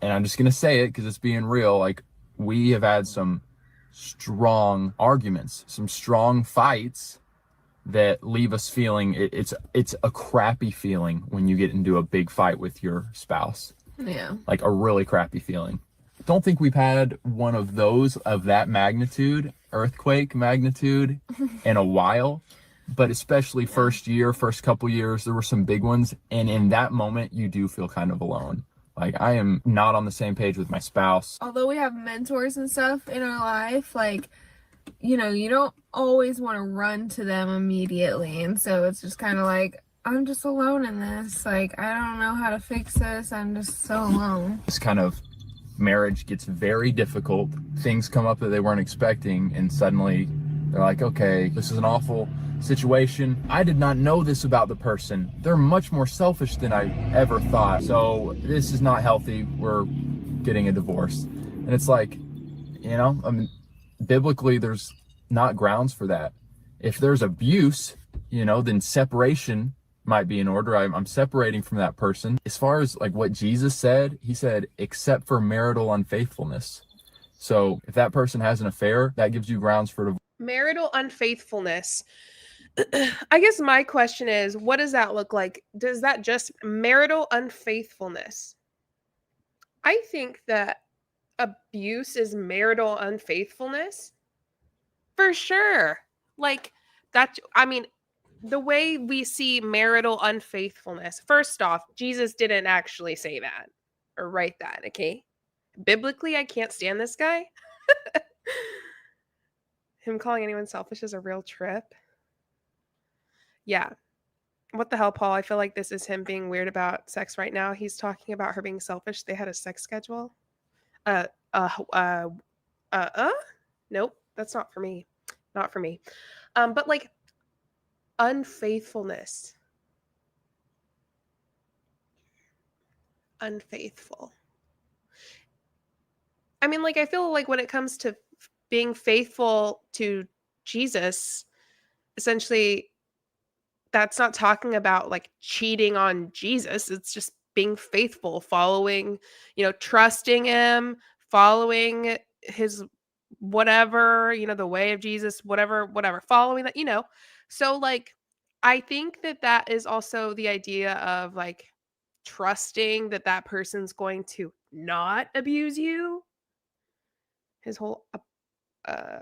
I'm just going to say it because it's being real, like, we have had some strong arguments, some strong fights that leave us feeling, it's a crappy feeling when you get into a big fight with your spouse. Yeah. Like a really crappy feeling. Don't think we've had one of those of that magnitude, earthquake magnitude, in a while. But especially first couple years, there were some big ones. And in that moment, you do feel kind of alone. Like, I am not on the same page with my spouse. Although we have mentors and stuff in our life, like, you know, you don't always want to run to them immediately. And so it's just kind of like, I'm just alone in this. Like, I don't know how to fix this. I'm just so alone. This kind of marriage gets very difficult. Things come up that they weren't expecting, and suddenly they're like, okay, this is an awful situation. I did not know this about the person. They're much more selfish than I ever thought. So this is not healthy. We're getting a divorce. And it's like, you know, I mean, biblically, there's not grounds for that. If there's abuse, you know, then separation might be in order. I'm separating from that person. As far as like what Jesus said, he said, except for marital unfaithfulness. So if that person has an affair, that gives you grounds for divorce. Marital unfaithfulness. I guess my question is, what does that look like? Does that just marital unfaithfulness? I think that abuse is marital unfaithfulness for sure. Like that, I mean, the way we see marital unfaithfulness, first off, Jesus didn't actually say that or write that, okay? Biblically, I can't stand this guy. Him calling anyone selfish is a real trip. Yeah. What the hell, Paul? I feel like this is him being weird about sex right now. He's talking about her being selfish. They had a sex schedule. Nope, that's not for me. Not for me. But like unfaithfulness. Unfaithful. I mean, like, I feel like when it comes to being faithful to Jesus, essentially, that's not talking about like cheating on Jesus. It's just being faithful, following, you know, trusting him, following his whatever, you know, the way of Jesus, whatever, following that, you know. So, like, I think that that is also the idea of like trusting that that person's going to not abuse you. His whole uh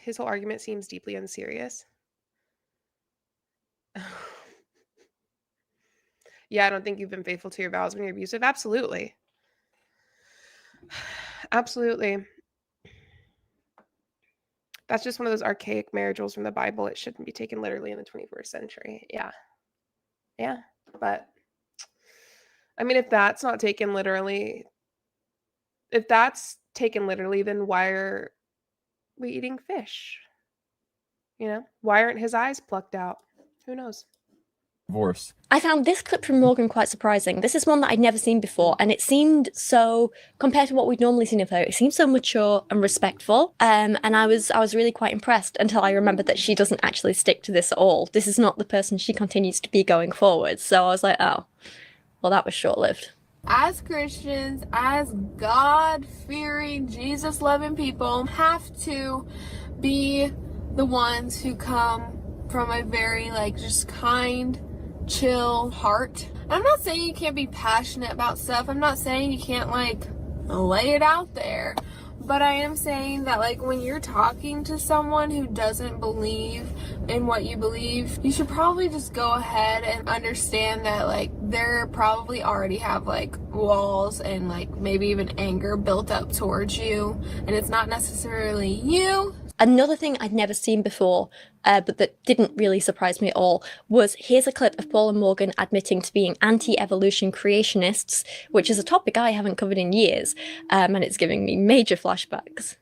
his whole argument seems deeply unserious. Yeah, I don't think you've been faithful to your vows when you're abusive. Absolutely. Absolutely. That's just one of those archaic marriage rules from the Bible. It shouldn't be taken literally in the 21st century. Yeah. Yeah. But I mean, if that's not taken literally, then why are we eating fish? You know, why aren't his eyes plucked out? Who knows? Divorce. I found this clip from Morgan quite surprising. This is one that I'd never seen before, and it seemed so, compared to what we'd normally seen of her, it seemed so mature and respectful. And I was really quite impressed until I remembered that she doesn't actually stick to this at all. This is not the person she continues to be going forward. So I was like, oh, well, that was short-lived. As Christians, as God-fearing, Jesus-loving people, have to be the ones who come from a very, like, just kind, chill heart. I'm not saying you can't be passionate about stuff. I'm not saying you can't, like, lay it out there. But I am saying that, like, when you're talking to someone who doesn't believe in what you believe, you should probably just go ahead and understand that, like, they're probably already have, like, walls and, like, maybe even anger built up towards you. And it's not necessarily you. Another thing I'd never seen before, but that didn't really surprise me at all, was here's a clip of Paul and Morgan admitting to being anti-evolution creationists, which is a topic I haven't covered in years, and it's giving me major flashbacks.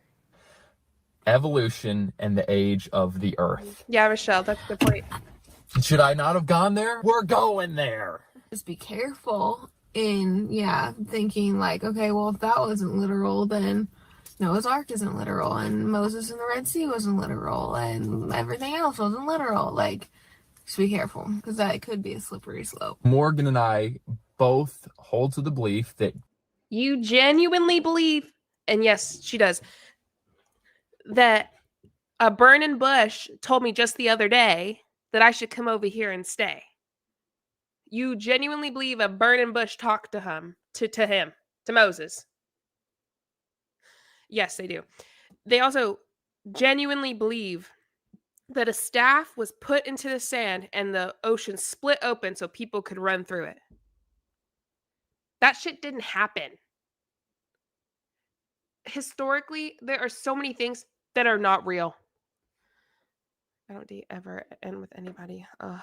Evolution and the age of the earth. Yeah, Michelle, that's a good point. Should I not have gone there? We're going there. Just be careful in, thinking like, okay, well, if that wasn't literal, then Noah's Ark isn't literal, and Moses in the Red Sea wasn't literal, and everything else wasn't literal. Like, just be careful, because that could be a slippery slope. Morgan and I both hold to the belief that You genuinely believe, and yes, she does, that a burning bush told me just the other day that I should come over here and stay. You genuinely believe a burning bush talked to him, to Moses. Yes, they do. They also genuinely believe that a staff was put into the sand and the ocean split open so people could run through it. That shit didn't happen. Historically, there are so many things. that are not real. I don't date ever and with anybody. Ugh.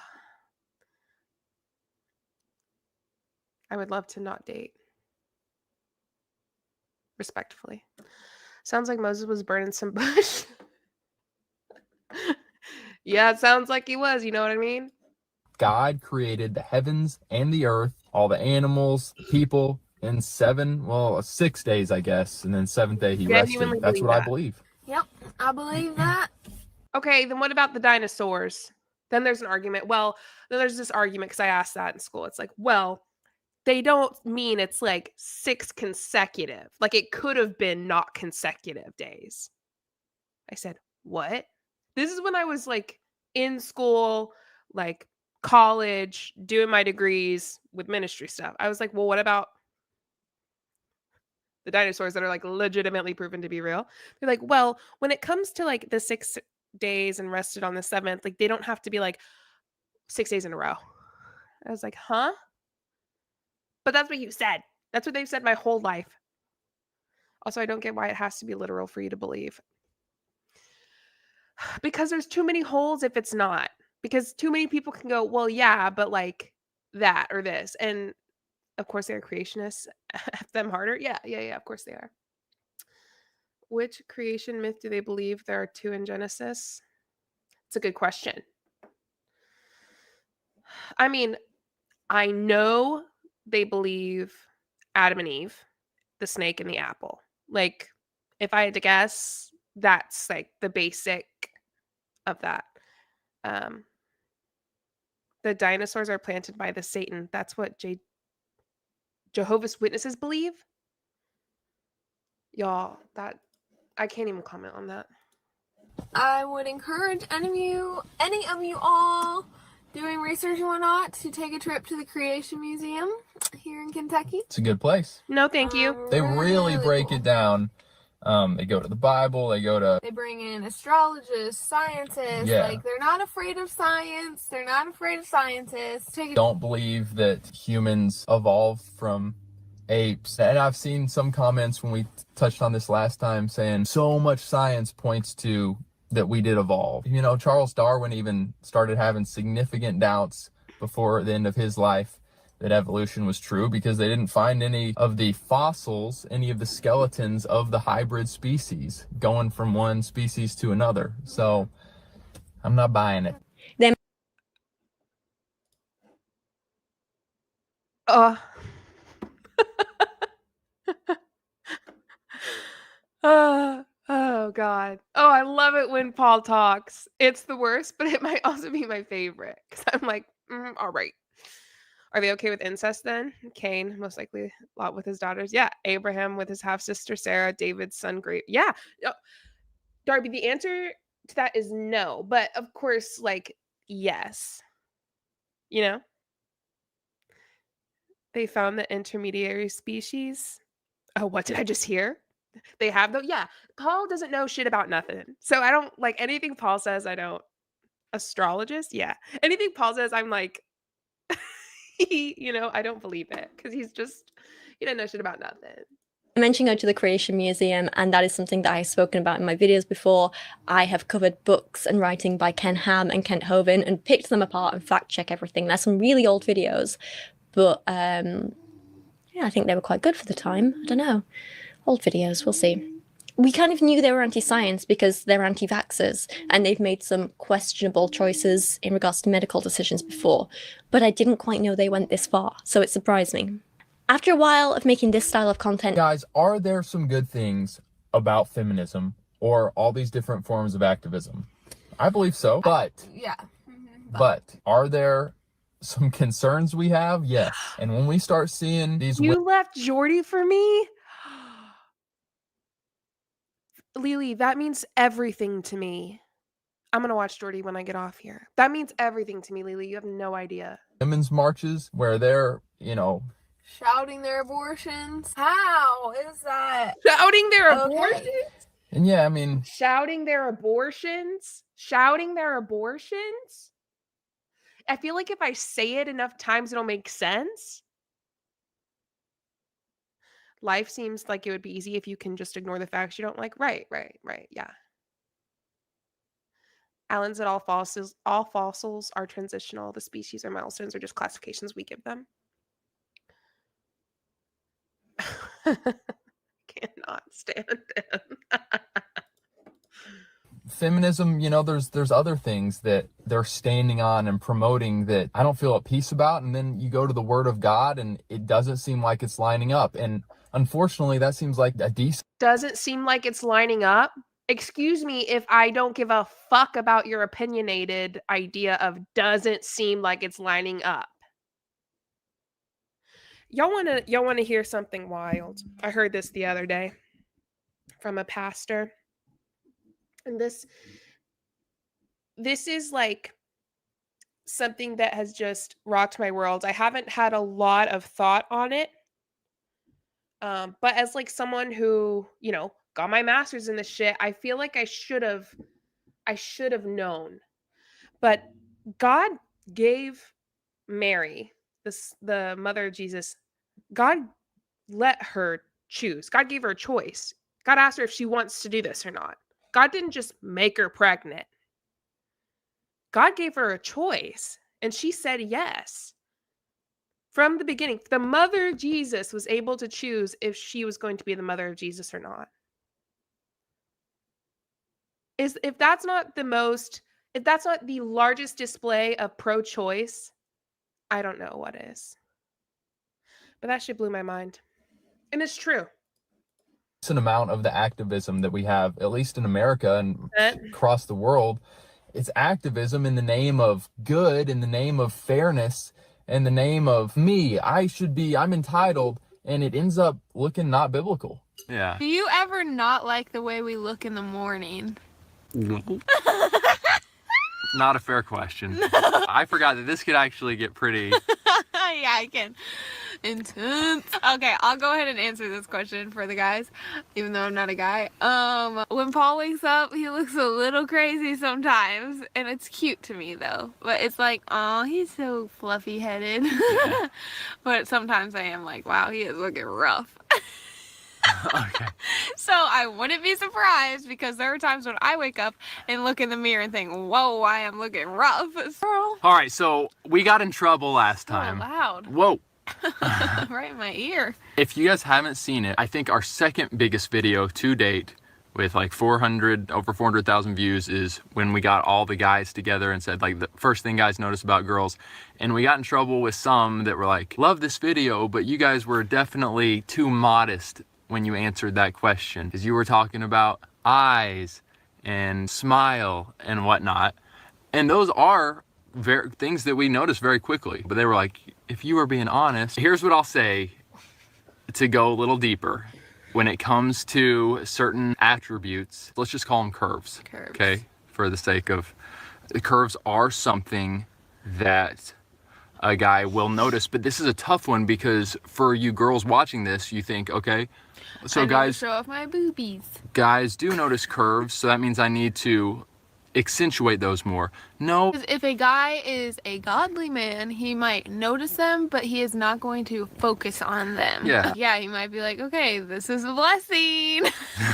I would love to not date. Respectfully. Sounds like Moses was burning some bush. Yeah, it sounds like he was. You know what I mean? God created the heavens and the earth, all the animals, the people, in 6 days, I guess. And then seventh day he Genuinely rested. That's believe what I that. believe. Yep, I believe that. Okay, then what about the dinosaurs? Then there's an argument. Well, then there's this argument because I asked that in school. It's like, well, they don't mean it's like 6 consecutive. Like it could have been not consecutive days. I said, what? This is when I was like in school, like college, doing my degrees with ministry stuff. I was like, well, what about the dinosaurs that are like legitimately proven to be real? They're like, well, when it comes to like the 6 days and rested on the 7th, like they don't have to be like 6 days in a row. I was like, huh? But that's what you said. That's what they've said my whole life. Also, I don't get why it has to be literal for you to believe. Because there's too many holes if it's not. Because too many people can go, well, yeah, but like that or this. And of course, they're creationists. F them harder. Yeah, of course they are. Which creation myth do they believe there are 2 in Genesis? It's a good question. I mean, I know they believe Adam and Eve, the snake and the apple. Like, if I had to guess, that's like the basic of that. The dinosaurs are planted by the Satan. That's what Jehovah's Witnesses believe. Y'all, that I can't even comment on that. I would encourage any of you all doing research and whatnot to take a trip to the Creation Museum here in Kentucky. It's a good place. No, thank you. They really break it down. They go to the Bible. They bring in astrologists, scientists. Yeah. Like, they're not afraid of science. They're not afraid of scientists. Don't believe that humans evolved from apes. And I've seen some comments when we touched on this last time saying so much science points to that we did evolve. You know, Charles Darwin even started having significant doubts before the end of his life that evolution was true because they didn't find any of the fossils, any of the skeletons of the hybrid species going from one species to another. So I'm not buying it. Oh God. Oh, I love it when Paul talks. It's the worst, but it might also be my favorite because I'm like, all right. Are they okay with incest then? Cain, most likely Lot with his daughters. Yeah. Abraham with his half sister Sarah, David's son, great. Yeah. Darby, the answer to that is no. But of course, like, yes. You know? They found the intermediary species. Oh, what did I just hear? They have though. Yeah. Paul doesn't know shit about nothing. So I don't like anything Paul says. I don't. Astrologist? Yeah. Anything Paul says, I'm like, I don't believe it because he doesn't know shit about nothing. I mentioned going to the Creation Museum, and that is something that I've spoken about in my videos before. I have covered books and writing by Ken Ham and Kent Hovind and picked them apart and fact-check everything. There's some really old videos, but I think they were quite good for the time. I don't know. Old videos, we'll see. We kind of knew they were anti-science because they're anti-vaxxers, and they've made some questionable choices in regards to medical decisions before, but I didn't quite know they went this far, so it surprised me. After a while of making this style of content... Guys, are there some good things about feminism or all these different forms of activism? I believe so, but... Yeah. But are there some concerns we have? Yes. And when we start seeing these... You left Jordy for me? Lily, that means everything to me. I'm going to watch Jordy when I get off here. That means everything to me, Lily. You have no idea. Women's marches where they're, shouting their abortions. How is that? Shouting their abortions? And yeah, I mean... Shouting their abortions? Shouting their abortions? I feel like if I say it enough times, it'll make sense. Life seems like it would be easy if you can just ignore the facts you don't like. Right. Yeah. Alan said all fossils are transitional. The species or milestones are just classifications we give them. Cannot stand him. Feminism, you know, there's other things that they're standing on and promoting that I don't feel at peace about, and then you go to the Word of God and it doesn't seem like it's lining up. And unfortunately, that seems like a decent. Doesn't seem like it's lining up. Excuse me if I don't give a fuck about your opinionated idea of doesn't seem like it's lining up. Y'all wanna hear something wild? I heard this the other day from a pastor. And this is like something that has just rocked my world. I haven't had a lot of thought on it. But as like someone who, you know, got my master's in this shit, I feel like I should have known. But God gave Mary, the mother of Jesus, God let her choose. God gave her a choice. God asked her if she wants to do this or not. God didn't just make her pregnant. God gave her a choice, and she said yes. From the beginning, the mother of Jesus was able to choose if she was going to be the mother of Jesus or not. If that's not the largest display of pro-choice, I don't know what is. But that shit blew my mind. And it's true. An amount of the activism that we have, at least in America and across the world, it's activism in the name of good, in the name of fairness, in the name of I'm entitled, and it ends up looking not biblical. Yeah. Do you ever not like the way we look in the morning? No. Not a fair question. I forgot that this could actually get pretty. Yeah, I can. Intense. Okay, I'll go ahead and answer this question for the guys, even though I'm not a guy. When Paul wakes up, he looks a little crazy sometimes, and it's cute to me though. But it's like, oh, he's so fluffy headed. Yeah. But sometimes I am like, wow, he is looking rough. Okay. So I wouldn't be surprised, because there are times when I wake up and look in the mirror and think, whoa, I am looking rough. All right, so we got in trouble last time. Oh, loud. Whoa. Right in my ear. If you guys haven't seen it, I think our second biggest video to date with like over 400,000 views is when we got all the guys together and said like the first thing guys notice about girls. And we got in trouble with some that were like, love this video, but you guys were definitely too modest when you answered that question, because you were talking about eyes and smile and whatnot. And those are things that we notice very quickly. But they were like, if you were being honest, here's what I'll say to go a little deeper. When it comes to certain attributes, let's just call them curves. Okay, for the sake of, the curves are something that a guy will notice. But this is a tough one, because for you girls watching this, you think, okay, so I guys, show off my boobies. Guys do notice curves, so that means I need to accentuate those more. No. If a guy is a godly man, he might notice them, but he is not going to focus on them. Yeah. Yeah, he might be like, okay, this is a blessing.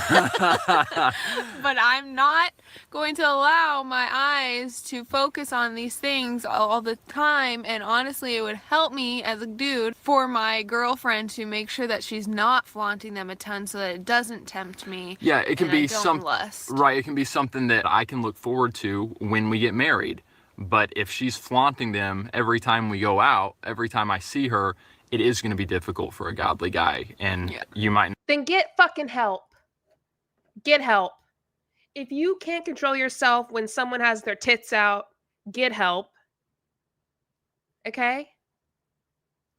But I'm not going to allow my eyes to focus on these things all the time. And honestly, it would help me as a dude for my girlfriend to make sure that she's not flaunting them a ton, so that it doesn't tempt me. Yeah, it can be something, right? It can be something that I can look forward to when we get married. But if she's flaunting them every time we go out, every time I see her, it is going to be difficult for a godly guy. And you might. Then get fucking help. Get help. If you can't control yourself when someone has their tits out, get help. Okay?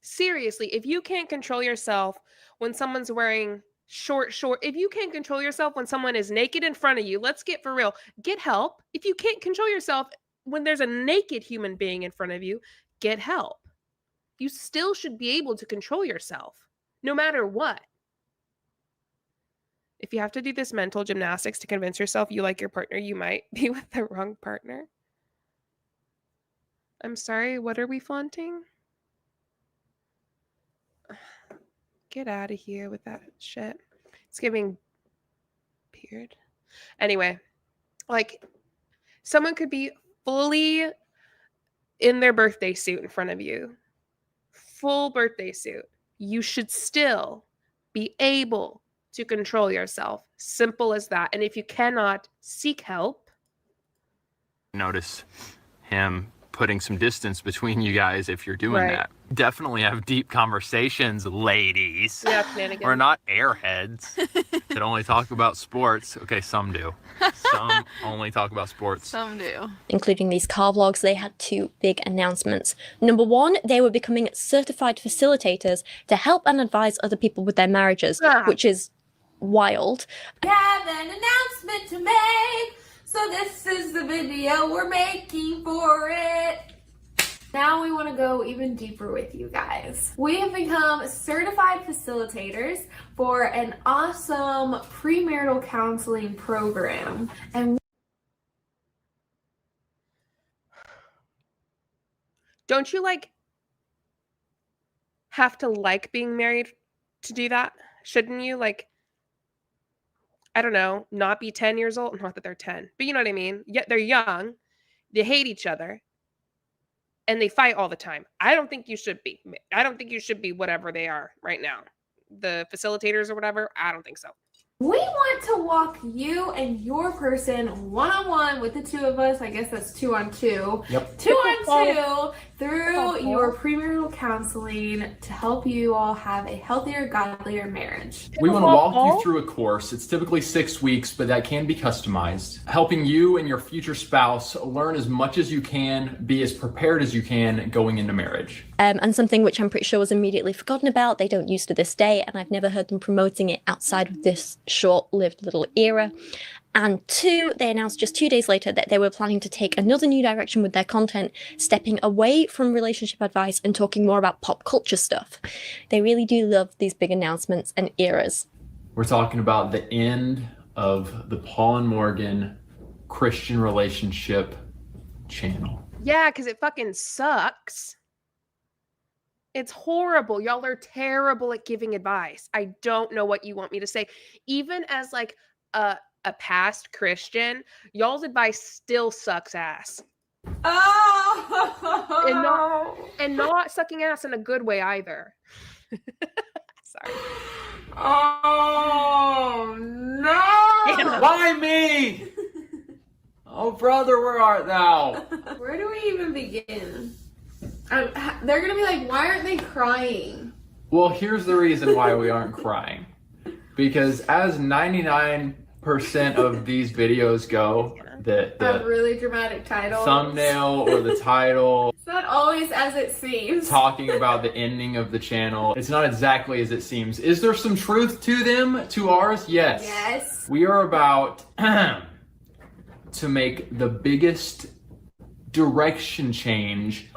Seriously, if you can't control yourself when someone's wearing short, if you can't control yourself when someone is naked in front of you, let's get for real. Get help. If you can't control yourself when there's a naked human being in front of you, get help. You still should be able to control yourself, no matter what. If you have to do this mental gymnastics to convince yourself you like your partner, you might be with the wrong partner. I'm sorry, what are we flaunting? Get out of here with that shit. It's giving beard. Anyway, like, Someone could be fully in their birthday suit in front of you, full birthday suit. You should still be able to control yourself. Simple as that. And if you cannot, seek help. Notice him putting some distance between you guys if you're doing that. Definitely have deep conversations, ladies. Yeah, shenanigans. We're not airheads that only talk about sports. Okay, some do. Some only talk about sports. Some do. Including these car vlogs, they had 2 big announcements. Number 1, they were becoming certified facilitators to help and advise other people with their marriages, which is wild. We have an announcement to make, so this is the video we're making for it. Now we want to go even deeper with you guys. We have become certified facilitators for an awesome premarital counseling program. And don't you have to like being married to do that? Shouldn't you I don't know, not be 10 years old? Not that they're 10, but you know what I mean? Yet they're young, they hate each other, and they fight all the time. I don't think you should be. I don't think you should be whatever they are right now. The facilitators or whatever, I don't think so. we want to walk you and your person one-on-one with the 2 of us. I guess that's 2-on-2. Yep. 2-on-2 through your premarital counseling to help you all have a healthier, godlier marriage. We want to walk you through a course. It's typically 6 weeks, but that can be customized. Helping you and your future spouse learn as much as you can, be as prepared as you can going into marriage. And something which I'm pretty sure was immediately forgotten about, they don't use to this day, and I've never heard them promoting it outside of this short-lived little era. And 2, they announced just 2 days later that they were planning to take another new direction with their content, stepping away from relationship advice and talking more about pop culture stuff. They really do love these big announcements and eras. We're talking about the end of the Paul and Morgan Christian relationship channel. Yeah, because it fucking sucks. It's horrible. Y'all are terrible at giving advice. I don't know what you want me to say. Even as a past Christian, y'all's advice still sucks ass. Oh! And not sucking ass in a good way either. Sorry. Oh, no! Why me? Oh, brother, where art thou? Where do we even begin? They're gonna be like, why aren't they crying? Well, here's the reason why we aren't crying. Because as 99% of these videos go, the really dramatic title, thumbnail or the title, it's not always as it seems. Talking about the ending of the channel, it's not exactly as it seems. Is there some truth to them, to ours? Yes. Yes. We are about to make the biggest direction change,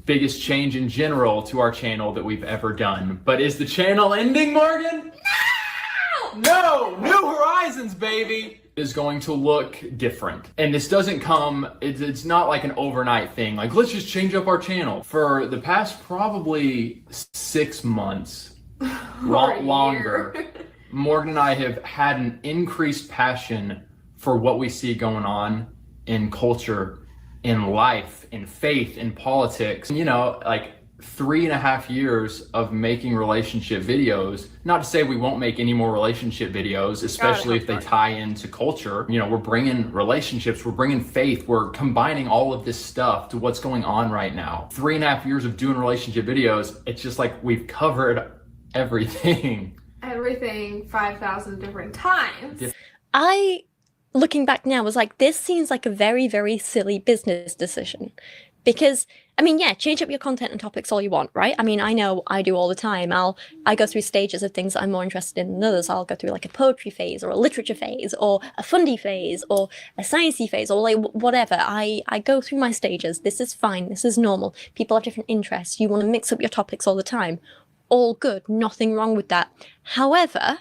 biggest change in general to our channel that we've ever done. But is the channel ending, Morgan? No! New horizons, baby! Is going to look different. And this doesn't come, it's not like an overnight thing. Like, let's just change up our channel. For the past probably 6 months, longer, Morgan and I have had an increased passion for what we see going on in culture, in life, in faith, in politics. You know, like 3.5 years of making relationship videos. Not to say we won't make any more relationship videos, especially if they tie into culture. You know, we're bringing relationships, we're bringing faith, we're combining all of this stuff to what's going on right now. 3.5 years of doing relationship videos, it's just like we've covered everything. Everything 5,000 different times. Looking back now, was like, this seems like a very, very silly business decision. Because, I mean, yeah, change up your content and topics all you want, right? I mean, I know I do all the time. I go through stages of things that I'm more interested in than others. I'll go through like a poetry phase or a literature phase or a fundy phase or a sciencey phase or like whatever. I go through my stages. This is fine. This is normal. People have different interests. You want to mix up your topics all the time. All good. Nothing wrong with that. However,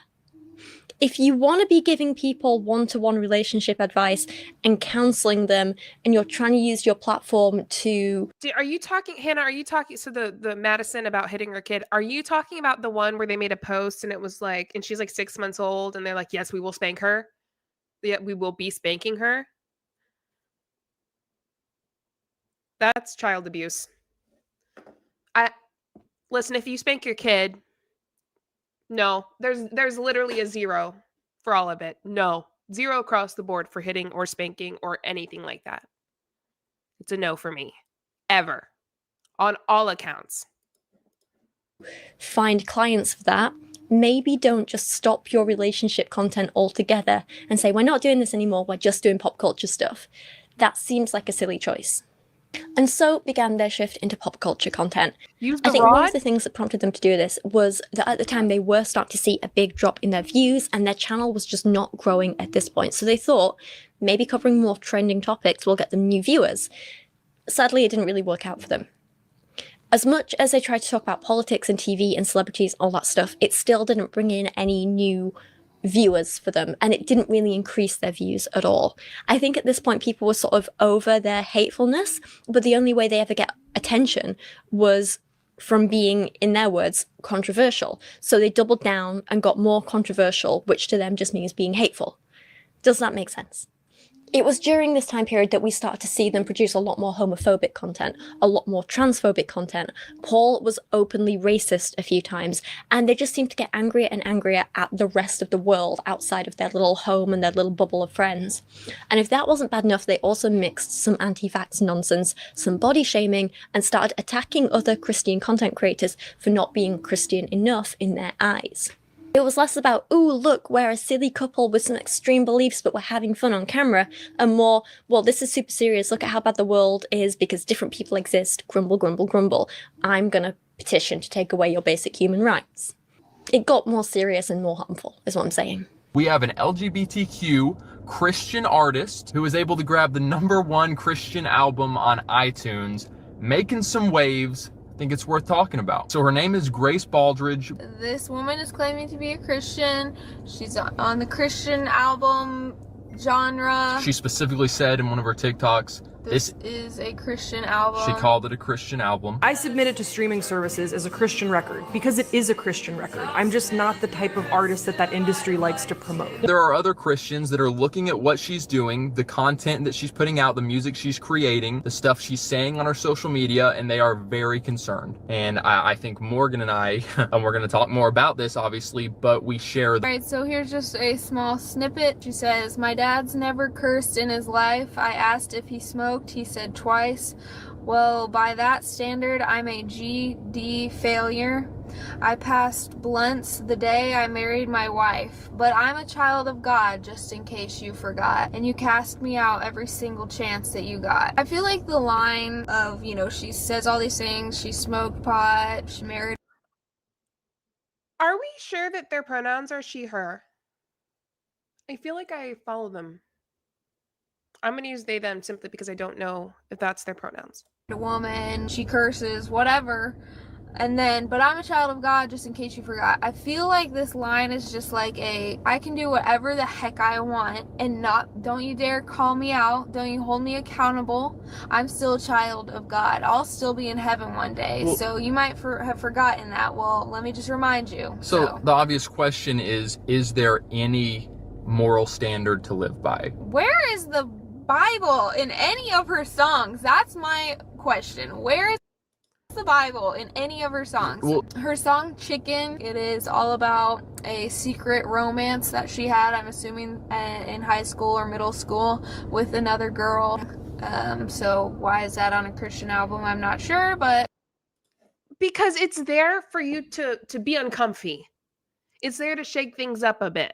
if you want to be giving people one-to-one relationship advice and counseling them, and you're trying to use your platform to... Are you talking, Hannah, are you talking, so the Madison about hitting her kid, are you talking about the one where they made a post and it was like, and she's like 6 months old and they're like, yes, we will spank her. Yeah, we will be spanking her. That's child abuse. Listen, if you spank your kid, no, there's literally a 0 for all of it. No, 0 across the board for hitting or spanking or anything like that. It's a no for me. Ever. On all accounts. Find clients for that. Maybe don't just stop your relationship content altogether and say, we're not doing this anymore, we're just doing pop culture stuff. That seems like a silly choice. And so began their shift into pop culture content. I think one of the things that prompted them to do this was that at the time they were starting to see a big drop in their views and their channel was just not growing at this point. So they thought maybe covering more trending topics will get them new viewers. Sadly, it didn't really work out for them. As much as they tried to talk about politics and TV and celebrities, all that stuff, it still didn't bring in any new viewers for them, and it didn't really increase their views at all. I think at this point people were sort of over their hatefulness, but the only way they ever get attention was from being, in their words, controversial. So they doubled down and got more controversial, which to them just means being hateful. Does that make sense? It was during this time period that we started to see them produce a lot more homophobic content, a lot more transphobic content. Paul was openly racist a few times, and they just seemed to get angrier and angrier at the rest of the world outside of their little home and their little bubble of friends. And if that wasn't bad enough, they also mixed some anti-vax nonsense, some body shaming, and started attacking other Christian content creators for not being Christian enough in their eyes. It was less about, ooh, look, we're a silly couple with some extreme beliefs, but we're having fun on camera, and more, well, this is super serious, look at how bad the world is because different people exist, grumble, grumble, grumble. I'm gonna petition to take away your basic human rights. It got more serious and more harmful, is what I'm saying. We have an LGBTQ Christian artist who was able to grab the #1 Christian album on iTunes, making some waves. I think it's worth talking about. So her name is Grace Baldridge. This woman is claiming to be a Christian. She's on the Christian album genre. She specifically said in one of her TikToks, This is a Christian album. She called it a Christian album. I submit it to streaming services as a Christian record because it is a Christian record. I'm just not the type of artist that industry likes to promote. There are other Christians that are looking at what she's doing, the content that she's putting out, the music she's creating, the stuff she's saying on her social media, and they are very concerned. And I think Morgan and I, and we're going to talk more about this obviously, but we share. Alright, so here's just a small snippet. She says, "My dad's never cursed in his life. I asked if he smoked. He said twice. Well, by that standard, I'm a GD failure. I passed blunts the day I married my wife, but I'm a child of God, just in case you forgot, and you cast me out every single chance that you got." I feel like the line of, you know, she says all these things, she smoked pot, she married. Are we sure that their pronouns are she, her? I feel like I follow them. I'm going to use they, them simply because I don't know if that's their pronouns. A woman, she curses, whatever. And then, but I'm a child of God, just in case you forgot. I feel like this line is just like I can do whatever the heck I want and don't you dare call me out. Don't you hold me accountable. I'm still a child of God. I'll still be in heaven one day. Well, so you might have forgotten that. Well, let me just remind you. So the obvious question is there any moral standard to live by? Where is the Bible in any of her songs? That's my question. Where is the Bible in any of her songs? Well, her song Chicken, it is all about a secret romance that she had, I'm assuming in high school or middle school, with another girl. So why is that on a Christian album? I'm not sure, but because it's there for you to be uncomfy. It's there to shake things up a bit.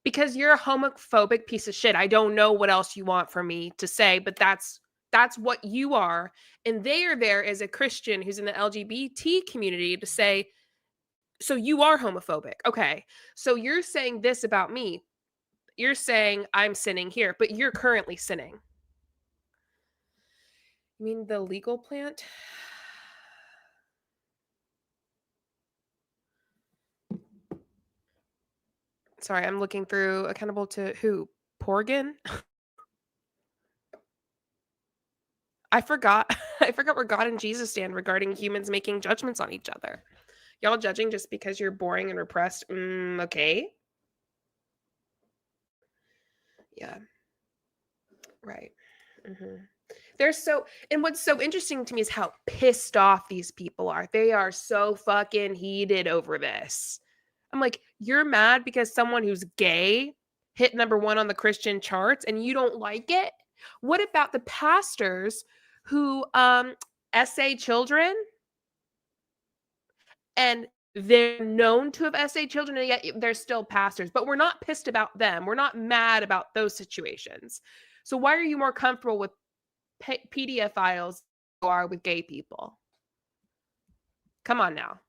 Because you're a homophobic piece of shit. I don't know what else you want from me to say, but that's what you are. And they are there as a Christian who's in the LGBT community to say, so you are homophobic. Okay. So you're saying this about me. You're saying I'm sinning here, but you're currently sinning. You mean the legal plant? Sorry, I'm looking through accountable to who? Porgan? I forgot where God and Jesus stand regarding humans making judgments on each other. Y'all judging just because you're boring and repressed? Okay. Yeah. Right. And what's so interesting to me is how pissed off these people are. They are so fucking heated over this. I'm like, you're mad because someone who's gay hit #1 on the Christian charts and you don't like it? What about the pastors who essay children and they're known to have essayed children and yet they're still pastors, but we're not pissed about them. We're not mad about those situations. So why are you more comfortable with PDF files than you are with gay people? Come on now.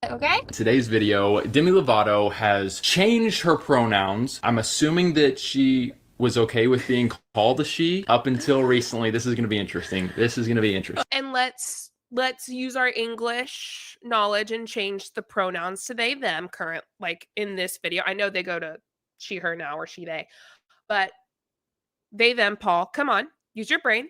Okay. Today's video, Demi Lovato has changed her pronouns. I'm assuming that she was okay with being called a she up until recently. This is going to be interesting. And let's use our English knowledge and change the pronouns to they, them current, like in this video. I know they go to she, her now or she, they, but they, them, Paul, come on, use your brain.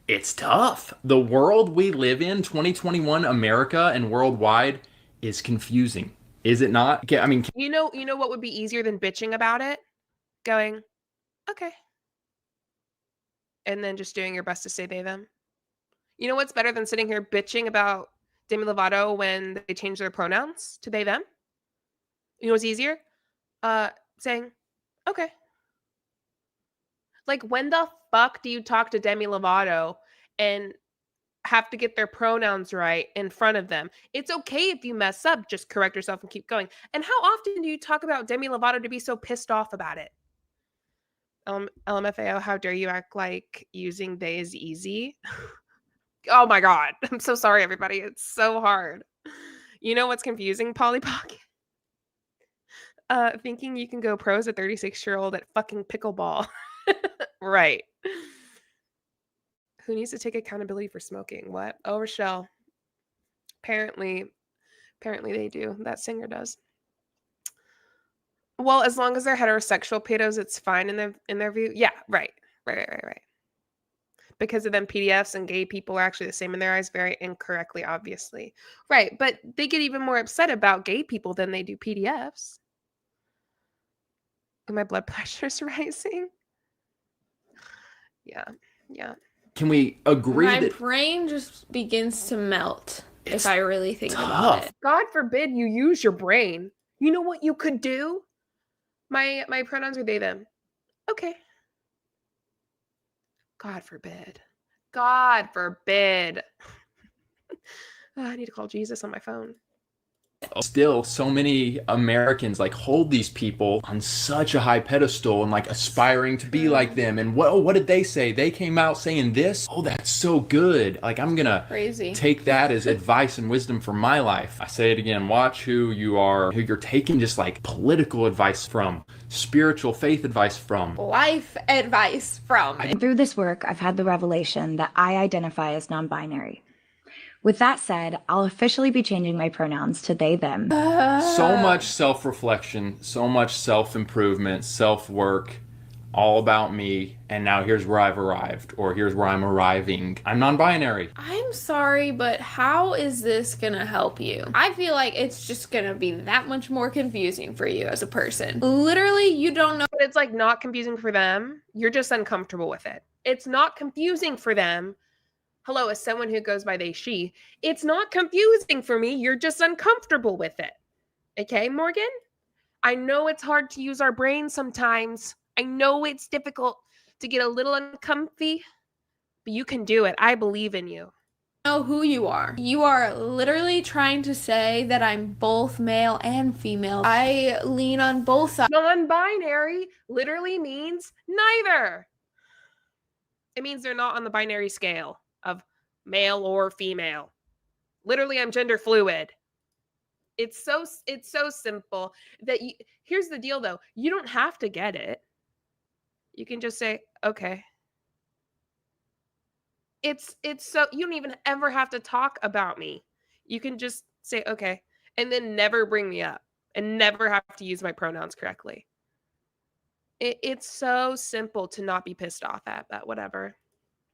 It's tough. The world we live in, 2021 America and worldwide, is confusing. Is it not? I mean, you know what would be easier than bitching about it? Going, okay. And then just doing your best to say they, them. You know what's better than sitting here bitching about Demi Lovato when they change their pronouns to they, them? You know what's easier? Saying, okay. Like, when the fuck do you talk to Demi Lovato and have to get their pronouns right in front of them? It's okay if you mess up, just correct yourself and keep going. And how often do you talk about Demi Lovato to be so pissed off about it? LMFAO, how dare you act like using they is easy? Oh my God. I'm so sorry, everybody. It's so hard. You know what's confusing, Polly Pocket? Thinking you can go pro as a 36-year-old at fucking pickleball. Right. Who needs to take accountability for smoking? What? Oh, Rochelle. Apparently they do. That singer does. Well, as long as they're heterosexual pedos, it's fine in their view. Yeah, right. Because of them PDFs and gay people are actually the same in their eyes, very incorrectly, obviously. Right, but they get even more upset about gay people than they do PDFs. My blood pressure's rising. Yeah. Can we agree My that brain just begins to melt if I really think about it. God forbid you use your brain. You know what you could do? My pronouns are they, them. Okay. God forbid. God forbid. I need to call Jesus on my phone. still so many Americans like hold these people on such a high pedestal and like aspiring to be like them? And what did they say? They came out saying this. Oh, that's so good. Like, I'm gonna take that as advice and wisdom for my life. I say it again, watch who you're taking just like political advice from, spiritual faith advice from, life advice from. Through this work, I've had the revelation that I identify as non-binary. With that said, I'll officially be changing my pronouns to they, them. So much self-reflection, so much self-improvement, self-work, all about me, and now here's where I've arrived, or here's where I'm arriving. I'm non-binary. I'm sorry, but how is this gonna help you? I feel like it's just gonna be that much more confusing for you as a person. Literally, you don't know. But it's like not confusing for them. You're just uncomfortable with it. It's not confusing for them. Hello, as someone who goes by they, she, it's not confusing for me. You're just uncomfortable with it. Okay, Morgan? I know it's hard to use our brains sometimes. I know it's difficult to get a little uncomfy, but you can do it. I believe in you. Know who you are. You are literally trying to say that I'm both male and female. I lean on both sides. Non-binary literally means neither. It means they're not on the binary scale of male or female. Literally, I'm gender fluid. It's so simple that here's the deal though. You don't have to get it. You can just say, okay. It's so you don't even ever have to talk about me. You can just say, okay, and then never bring me up and never have to use my pronouns correctly. It's so simple to not be pissed off at that, whatever.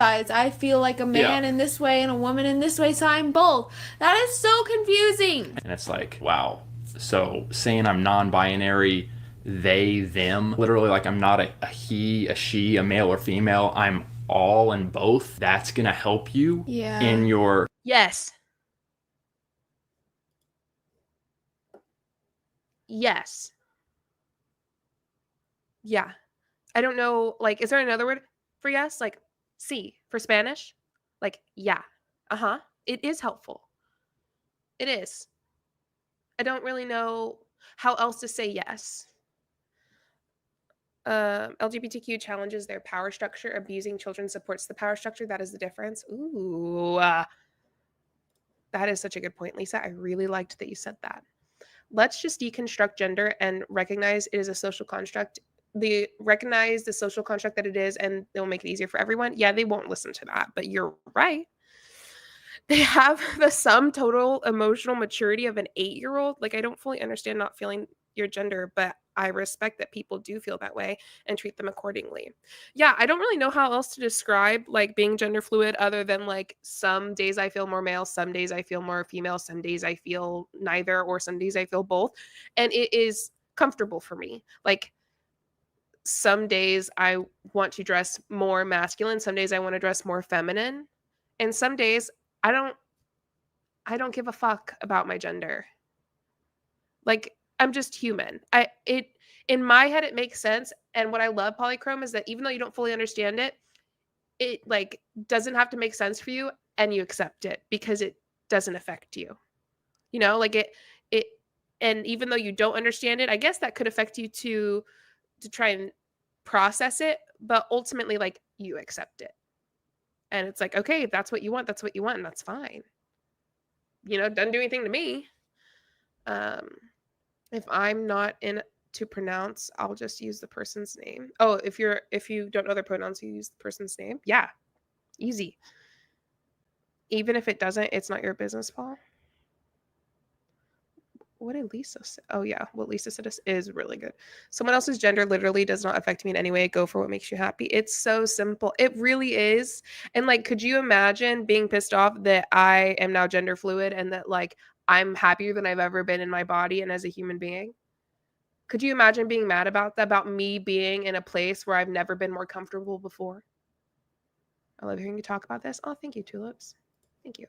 I feel like a man in this way and a woman in this way, so I'm both. That is so confusing. And it's like, wow. So saying I'm non-binary they, them. Literally, like, I'm not a he, a she, a male or female. I'm all and both. That's going to help you in your... Yes. Yes. Yeah. I don't know, like, is there another word for yes? Like, sí for Spanish? Like, yeah. Uh-huh. It is helpful. It is. I don't really know how else to say yes. LGBTQ challenges their power structure. Abusing children supports the power structure. That is the difference. Ooh. That is such a good point, Lisa. I really liked that you said that. Let's just deconstruct gender and recognize it is a social construct. Recognize the social construct that it is, and it will make it easier for everyone. Yeah, they won't listen to that, but you're right. They have the sum total emotional maturity of an 8-year-old. Like, I don't fully understand not feeling your gender, but I respect that people do feel that way and treat them accordingly. Yeah, I don't really know how else to describe like being gender fluid other than like some days I feel more male, some days I feel more female, some days I feel neither, or some days I feel both. And it is comfortable for me. Like, some days I want to dress more masculine, some days I want to dress more feminine, and some days I don't give a fuck about my gender. Like, I'm just human. In my head it makes sense, and what I love polychrome is that even though you don't fully understand it, it like doesn't have to make sense for you, and you accept it because it doesn't affect you. You know, like it and even though you don't understand it, I guess that could affect you to try and process it, but ultimately like you accept it. And it's like, okay, if that's what you want, that's what you want, and that's fine. You know, doesn't do anything to me. If I'm not in to pronounce, I'll just use the person's name. Oh, if you don't know their pronouns, you use the person's name. Yeah, easy. Even if it doesn't, it's not your business, Paul. What did Lisa say? Oh yeah, what Lisa said is really good. Someone else's gender literally does not affect me in any way. Go for what makes you happy. It's so simple. It really is. And like, could you imagine being pissed off that I am now gender fluid and that like I'm happier than I've ever been in my body and as a human being? Could you imagine being mad about that, about me being in a place where I've never been more comfortable before? I love hearing you talk about this. Oh, thank you, Tulips. Thank you.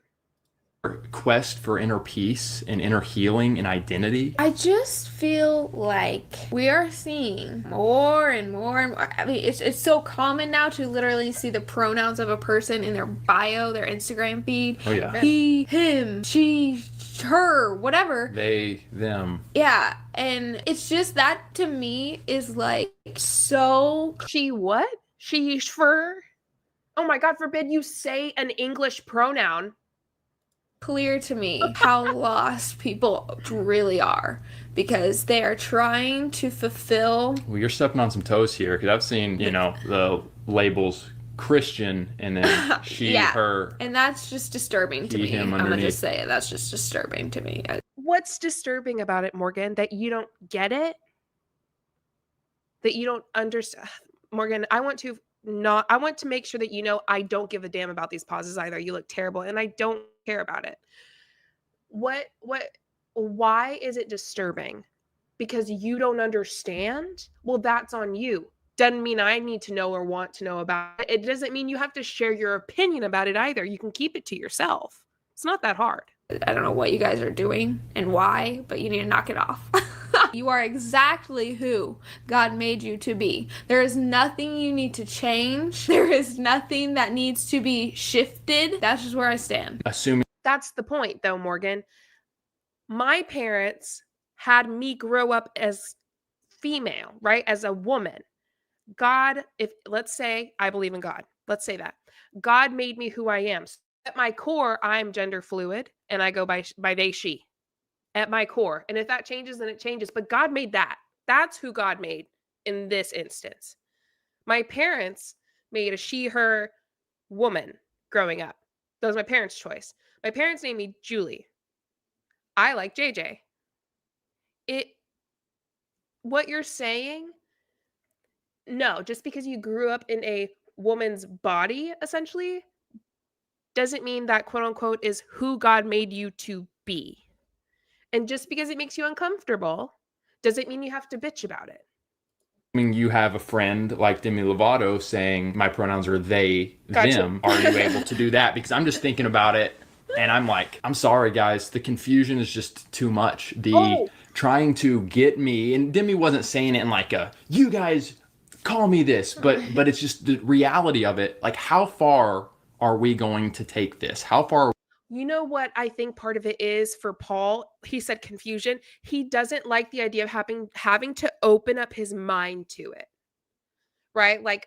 Quest for inner peace and inner healing and identity. I just feel like we are seeing more and more and more. I mean, it's so common now to literally see the pronouns of a person in their bio, their Instagram feed. Oh yeah. He, him, she, her, whatever. They, them. Yeah, and it's just that to me is like so. She what? She, her? Oh my God, forbid you say an English pronoun. Clear to me how lost people really are because they are trying to fulfill. Well, you're stepping on some toes here because I've seen, you know, the labels Christian and then she, her. And that's just disturbing to me. Him I'm going to underneath. just say it. That's just disturbing to me. What's disturbing about it, Morgan? That you don't get it? That you don't understand? Morgan, I want to make sure that you know I don't give a damn about these pauses either. You look terrible and I don't care about it. Why is it disturbing? Because you don't understand? Well, that's on you. Doesn't mean I need to know or want to know about it. It doesn't mean you have to share your opinion about it either. You can keep it to yourself. It's not that hard. I don't know what you guys are doing and why, but you need to knock it off. You are exactly who God made you to be. There is nothing you need to change. There is nothing that needs to be shifted. That's just where I stand. Assuming. That's the point, though, Morgan. My parents had me grow up as female, right? As a woman. God, let's say I believe in God. Let's say that. God made me who I am. So at my core, I'm gender fluid and I go by they, she. At my core. And if that changes, then it changes. But God made that. That's who God made in this instance. My parents made a she, her woman growing up. That was my parents' choice. My parents named me Julie. I like JJ. What you're saying, no, just because you grew up in a woman's body, essentially, doesn't mean that quote unquote is who God made you to be. And just because it makes you uncomfortable does it mean you have to bitch about it? I mean, you have a friend like Demi Lovato saying my pronouns are they, Gotcha. them. Are you able to do that? Because I'm just thinking about it and I'm like, I'm sorry, guys. The confusion is just too much. Trying to get me, and Demi wasn't saying it in like a, you guys call me this, but it's just the reality of it. Like, how far are we going to take this? How far? You know what I think part of it is for Paul? He said confusion. He doesn't like the idea of having to open up his mind to it. Right? Like,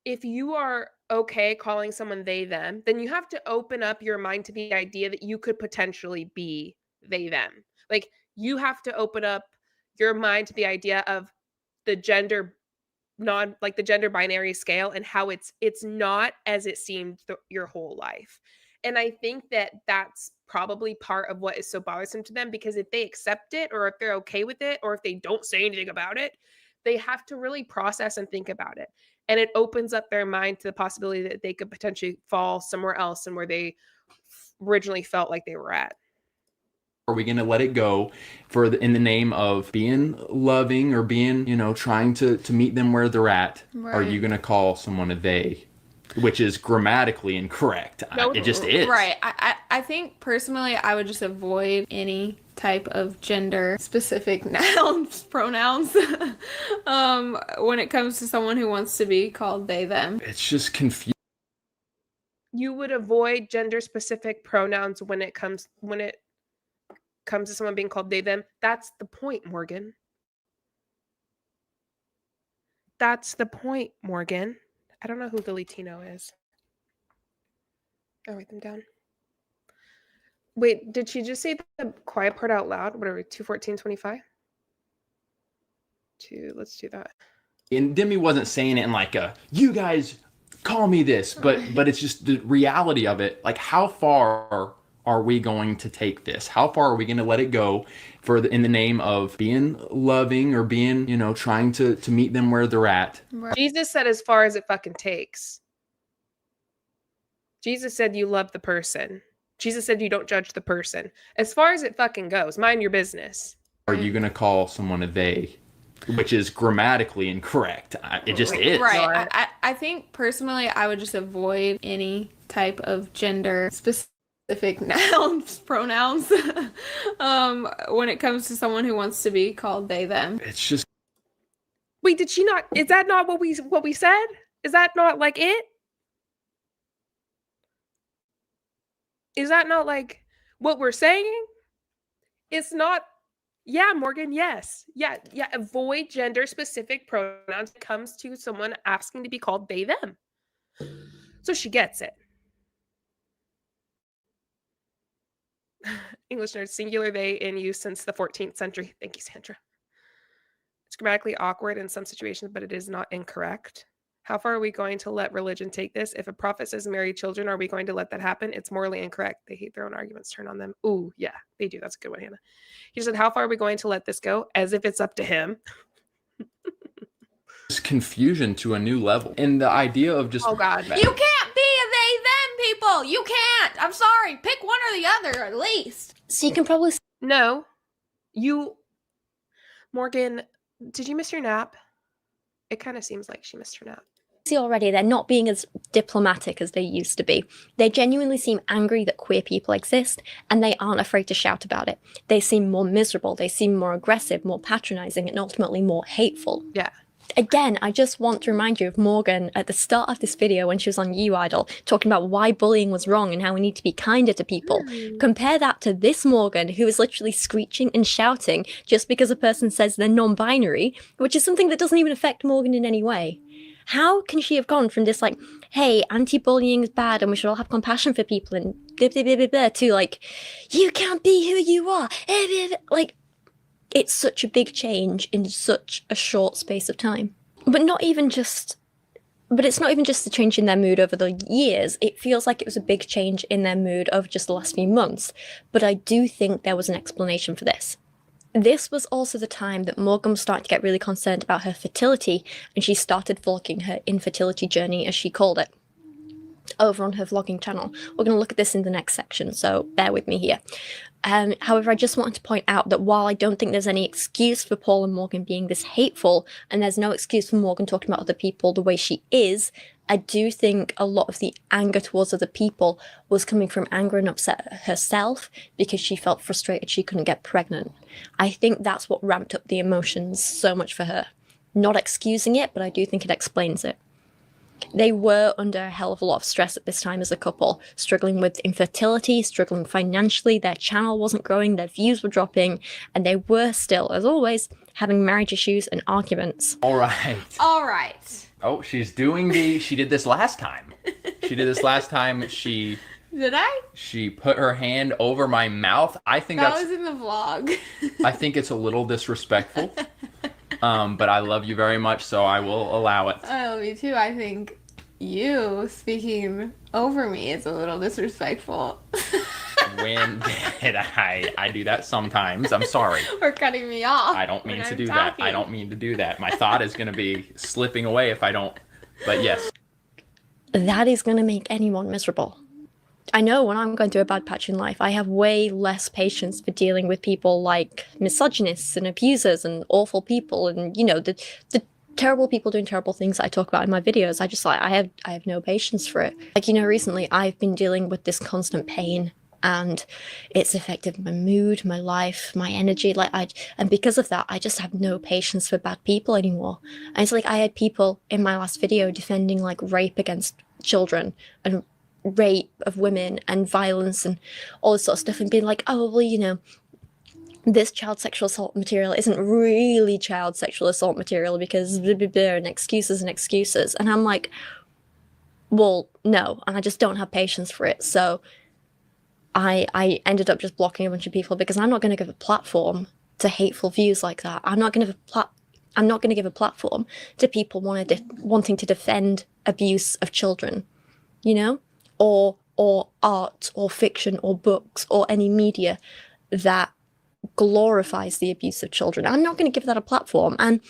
if you are okay calling someone they, them, then you have to open up your mind to the idea that you could potentially be they, them. Like, you have to open up your mind to the idea of the gender the gender binary scale and how it's not as it seemed your whole life. And I think that that's probably part of what is so bothersome to them, because if they accept it, or if they're okay with it, or if they don't say anything about it, they have to really process and think about it. And it opens up their mind to the possibility that they could potentially fall somewhere else than where they originally felt like they were at. Are we going to let it go in the name of being loving or being, trying to meet them where they're at? Right. Are you going to call someone a they, which is grammatically incorrect? No, it just is. Right. I think personally I would just avoid any type of gender specific pronouns when it comes to someone who wants to be called they, them. It's just confusing. You would avoid gender specific pronouns when it comes to someone being called they, them. That's the point, Morgan. That's the point, Morgan. I don't know who the Latino is. I'll write them down. Wait, did she just say the quiet part out loud? What are we, 2:14:25? Let's do that. And Demi wasn't saying it in like a, you guys call me this, but it's just the reality of it. Like, how far are we going to take this? How far are we going to let it go in the name of being loving or being, trying to meet them where they're at? Right. Jesus said as far as it fucking takes. Jesus said you love the person. Jesus said you don't judge the person. As far as it fucking goes, mind your business. Are you going to call someone a they, which is grammatically incorrect? It just is. Right. I think personally I would just avoid any type of gender specific pronouns when it comes to someone who wants to be called they, them. It's just, wait, did she not, is that not what we said? Is that not like it? Is that not like what we're saying? It's not. Yeah, Morgan, yes. Yeah, avoid gender specific pronouns when it comes to someone asking to be called they, them. So she gets it. English nerds, singular they in use since the 14th century. Thank you, Sandra. It's grammatically awkward in some situations, but it is not incorrect. How far are we going to let religion take this? If a prophet says marry children, are we going to let that happen? It's morally incorrect. They hate their own arguments turn on them. Ooh, yeah, they do. That's a good one, Hannah. He said, how far are we going to let this go? As if it's up to him. It's confusion to a new level. And the idea of just... Oh, God. You can't be a they, them, people. You can't. I'm sorry. Pick one or the other, at least. So you can probably... No. Morgan, did you miss your nap? It kind of seems like she missed her nap. See already, they're not being as diplomatic as they used to be. They genuinely seem angry that queer people exist, and they aren't afraid to shout about it. They seem more miserable, they seem more aggressive, more patronizing, and ultimately more hateful. Yeah. Again, I just want to remind you of Morgan at the start of this video when she was on You Idol, talking about why bullying was wrong and how we need to be kinder to people. Compare that to this Morgan, who is literally screeching and shouting just because a person says they're non-binary, which is something that doesn't even affect Morgan in any way. How can she have gone from this, like, hey, anti-bullying is bad and we should all have compassion for people and blah, blah, blah, blah, blah, to, like, you can't be who you are. Like, it's such a big change in such a short space of time. But it's not even just the change in their mood over the years. It feels like it was a big change in their mood over just the last few months. But I do think there was an explanation for this. This was also the time that Morgan was starting to get really concerned about her fertility, and she started vlogging her infertility journey, as she called it. over on her vlogging channel. We're going to look at this in the next section, so bear with me here. However, I just wanted to point out that while I don't think there's any excuse for Paul and Morgan being this hateful, and there's no excuse for Morgan talking about other people the way she is, I do think a lot of the anger towards other people was coming from anger and upset at herself because she felt frustrated she couldn't get pregnant. I think that's what ramped up the emotions so much for her. Not excusing it, but I do think it explains it. They were under a hell of a lot of stress at this time as a couple, struggling with infertility, struggling financially, their channel wasn't growing, their views were dropping, and they were still, as always, having marriage issues and arguments. All right. All right. Oh, she did this last time. Did I? She put her hand over my mouth. I think That was in the vlog. I think it's a little disrespectful. But I love you very much, so I will allow it. I love you too. I think you speaking over me is a little disrespectful. When did I do that sometimes? I'm sorry. Or cutting me off. I don't mean to do that. I don't mean to do that. My thought is going to be slipping away if I don't. But yes. That is going to make anyone miserable. I know when I'm going through a bad patch in life, I have way less patience for dealing with people like misogynists and abusers and awful people and, you know, the terrible people doing terrible things that I talk about in my videos. I just like, I have no patience for it. Like, you know, recently I've been dealing with this constant pain and it's affected my mood, my life, my energy. And because of that, I just have no patience for bad people anymore. And it's like I had people in my last video defending like rape against children and rape of women and violence and all this sort of stuff and being like, oh, well, you know, this child sexual assault material isn't really child sexual assault material because blah, blah, blah, and excuses and excuses. And I'm like, well, no, and I just don't have patience for it. So I ended up just blocking a bunch of people because I'm not going to give a platform to hateful views like that. I'm not going to give a platform to people wanting to defend abuse of children, you know, or art or fiction or books or any media that glorifies the abuse of children. I'm not going to give that a platform. And,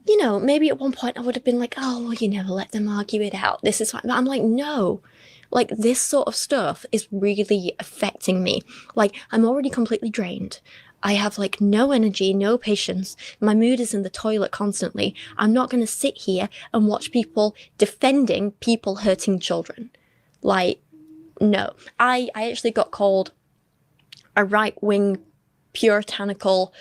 you know, maybe at one point I would have been like, oh, well, you never let them argue it out. This is fine. But I'm like, no. Like, this sort of stuff is really affecting me. Like, I'm already completely drained. I have, like, no energy, no patience. My mood is in the toilet constantly. I'm not going to sit here and watch people defending people hurting children. Like, no. I actually got called a right-wing, puritanical,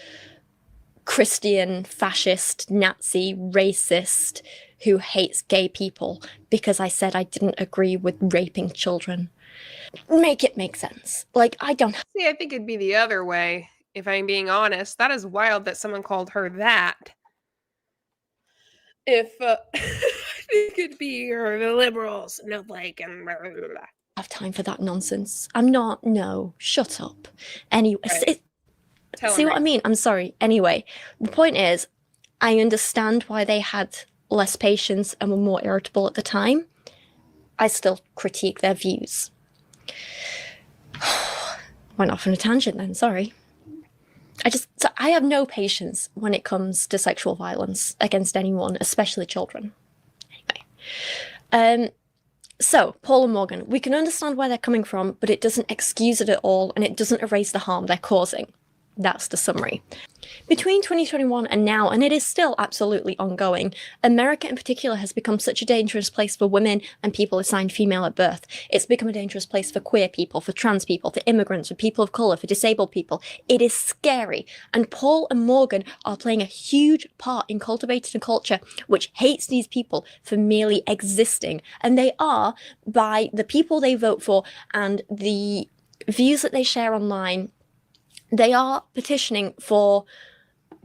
Christian, fascist, Nazi, racist who hates gay people because I said I didn't agree with raping children. Make it make sense. Like, I don't... See, I think it'd be the other way, if I'm being honest. That is wild that someone called her that. If, it could be the liberals, no, like, and blah, blah, blah. have time for that nonsense. I'm not... No, shut up. Anyway, Right. see what I mean? I'm sorry. Anyway, the point is, I understand why they had less patience and were more irritable at the time. I still critique their views. Went off on a tangent then, sorry. I have no patience when it comes to sexual violence against anyone, especially children. Anyway. So, Paul and Morgan, we can understand where they're coming from, but it doesn't excuse it at all, and it doesn't erase the harm they're causing. That's the summary. Between 2021 and now, and it is still absolutely ongoing, America in particular has become such a dangerous place for women and people assigned female at birth. It's become a dangerous place for queer people, for trans people, for immigrants, for people of colour, for disabled people. It is scary, and Paul and Morgan are playing a huge part in cultivating a culture which hates these people for merely existing, and they are, by the people they vote for and the views that they share online, they are petitioning for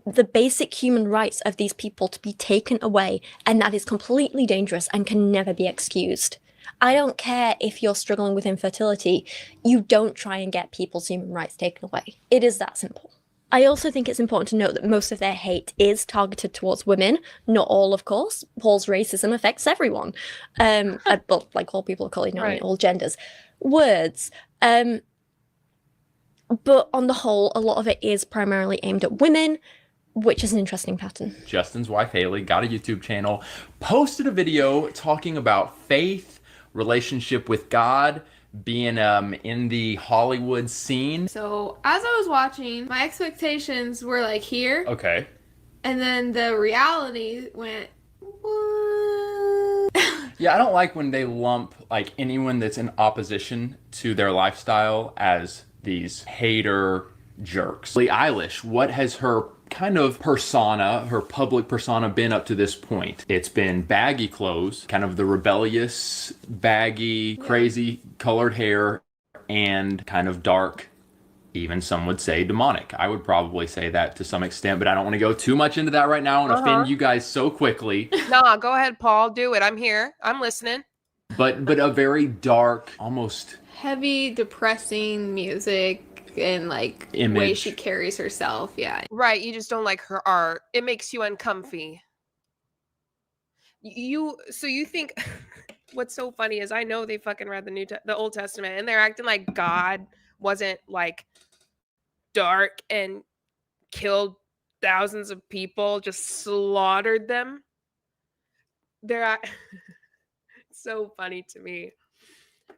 the basic human rights of these people to be taken away, and that is completely dangerous and can never be excused. I don't care if you're struggling with infertility, you don't try and get people's human rights taken away. It is that simple. I also think it's important to note that most of their hate is targeted towards women. Not all, of course. Paul's racism affects everyone. Well, like all people of colour, not all genders. Words. But on the whole, a lot of it is primarily aimed at women, which is an interesting pattern. Justin's wife, Haley, got a YouTube channel, posted a video talking about faith relationship with God, being in the Hollywood scene. So as I was watching, my expectations were like here. Okay. And then the reality went, Yeah, I don't like when they lump like anyone that's in opposition to their lifestyle as these hater jerks. Billie Eilish, what has her kind of persona, her public persona been up to this point? It's been baggy clothes, kind of the rebellious, baggy, crazy colored hair, and kind of dark, even some would say demonic. I would probably say that to some extent, but I don't want to go too much into that right now and offend you guys so quickly. Nah, go ahead, Paul. Do it. I'm here. I'm listening. But a very dark, almost heavy, depressing music and like image. Way she carries herself. Yeah. Right. You just don't like her art. It makes you uncomfy. So you think what's so funny is I know they fucking read the Old Testament and they're acting like God wasn't like dark and killed thousands of people, just slaughtered them. They're so funny to me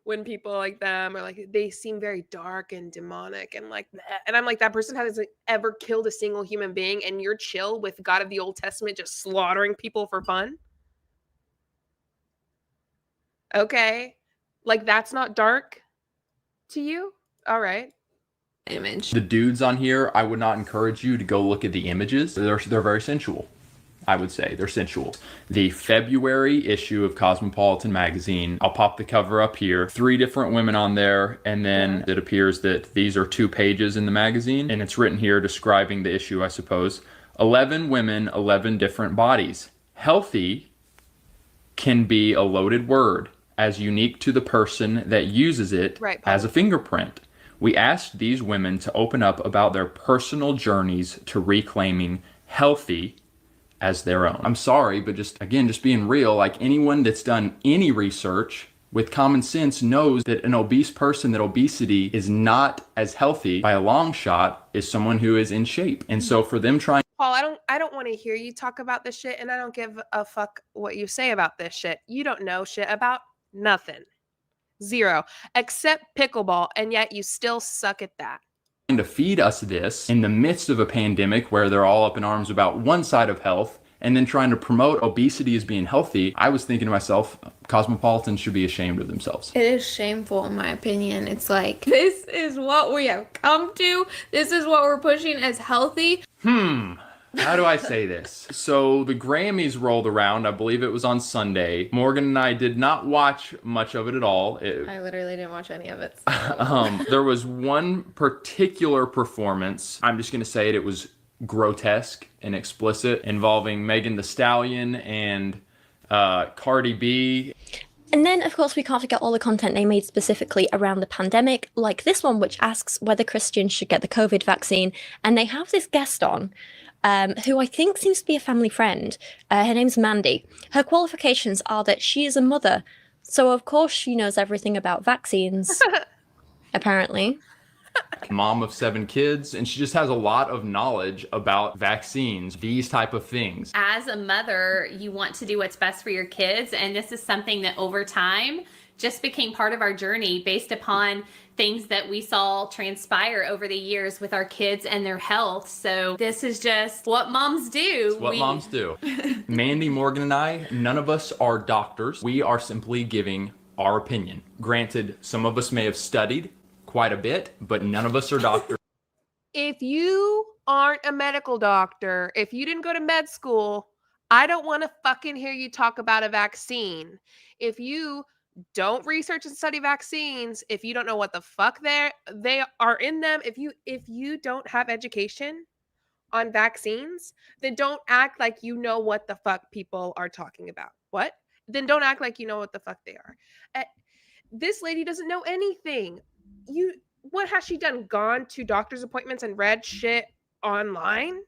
when people like them are like, they seem very dark and demonic and like that. And I'm like, that person hasn't ever killed a single human being and you're chill with God of the Old Testament just slaughtering people for fun? Okay. Like, that's not dark to you? All right. Image. The dudes on here, I would not encourage you to go look at the images. They're very sensual. I would say they're sensual. The February issue of Cosmopolitan magazine, I'll pop the cover up here. 3 different women on there, and then it appears that these are 2 pages in the magazine, and it's written here describing the issue, I suppose. 11 women, 11 different bodies. Healthy can be a loaded word, as unique to the person that uses it as a fingerprint. We asked these women to open up about their personal journeys to reclaiming healthy as their own. I'm sorry, but just being real, like anyone that's done any research with common sense knows that an obese person, that obesity is not as healthy by a long shot as someone who is in shape. And so for them trying Paul, I don't want to hear you talk about this shit, and I don't give a fuck what you say about this shit. You don't know shit about nothing. 0. Except pickleball, and yet you still suck at that. to feed us this in the midst of a pandemic where they're all up in arms about one side of health and then trying to promote obesity as being healthy, I was thinking to myself, cosmopolitans should be ashamed of themselves. It is shameful in my opinion. It's like, this is what we have come to. This is what we're pushing as healthy. How do I say this? So the Grammys rolled around. I believe it was on Sunday. Morgan and I did not watch much of it at all. I literally didn't watch any of it. There was one particular performance. I'm just going to say it. It was grotesque and explicit, involving Megan Thee Stallion and Cardi B. And then, of course, we can't forget all the content they made specifically around the pandemic, like this one, which asks whether Christians should get the COVID vaccine. And they have this guest on, who I think seems to be a family friend. Her name's Mandy. Her qualifications are that she is a mother. So, of course, she knows everything about vaccines, apparently. Mom of 7 kids, and she just has a lot of knowledge about vaccines, these type of things. As a mother, you want to do what's best for your kids, and this is something that over time just became part of our journey based upon things that we saw transpire over the years with our kids and their health. So this is just what moms do. It's what moms do. Mandy, Morgan, and I, none of us are doctors. We are simply giving our opinion. Granted, some of us may have studied quite a bit, but none of us are doctors. If you aren't a medical doctor, if you didn't go to med school, I don't want to fucking hear you talk about a vaccine. If you don't research and study vaccines, if you don't know what the fuck they are in them, if you don't have education on vaccines, then don't act like you know what the fuck people are talking about. What? Then don't act like you know what the fuck they are. This lady doesn't know anything. What has she done? Gone to doctor's appointments and read shit online?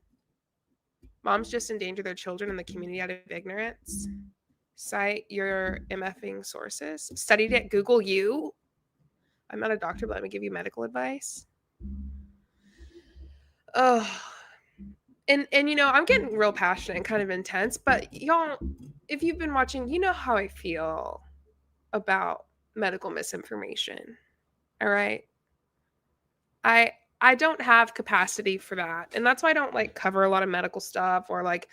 Moms just endanger their children and the community out of ignorance. Cite your MFing sources. Studied at Google U. I'm not a doctor, but let me give you medical advice. Oh, and you know, I'm getting real passionate and kind of intense, but y'all, if you've been watching, you know how I feel about medical misinformation. All right. I don't have capacity for that. And that's why I don't like cover a lot of medical stuff, or like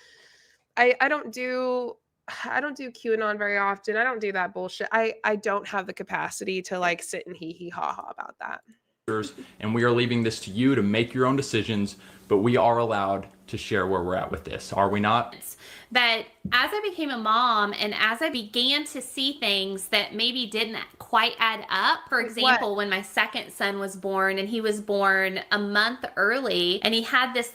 I don't do QAnon very often. I don't do that bullshit. I don't have the capacity to like sit and hee hee ha ha about that. And we are leaving this to you to make your own decisions, but we are allowed to share where we're at with this, are we not? But as I became a mom and as I began to see things that maybe didn't quite add up, for example, when my second son was born and he was born a month early, and he had this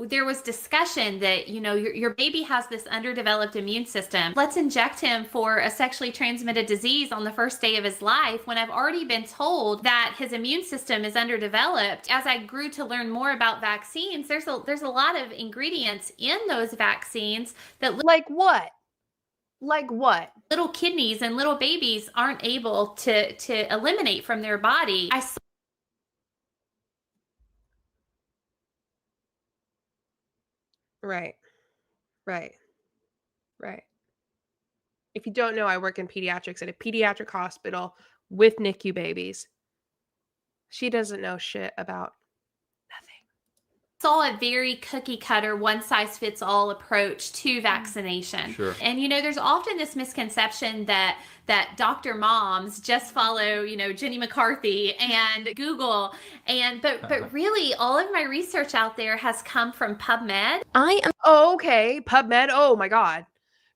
there was discussion that, you know, your baby has this underdeveloped immune system. Let's inject him for a sexually transmitted disease on the first day of his life, when I've already been told that his immune system is underdeveloped. As I grew to learn more about vaccines, there's a lot of ingredients in those vaccines that like what? Like what? Little kidneys and little babies aren't able to eliminate from their body. Right. If you don't know, I work in pediatrics at a pediatric hospital with NICU babies. She doesn't know shit about saw a very cookie cutter, one size fits all approach to vaccination. Sure. And, you know, there's often this misconception that Dr. Moms just follow, you know, Jenny McCarthy and Google. But really all of my research out there has come from PubMed. Oh, okay. PubMed. Oh my God.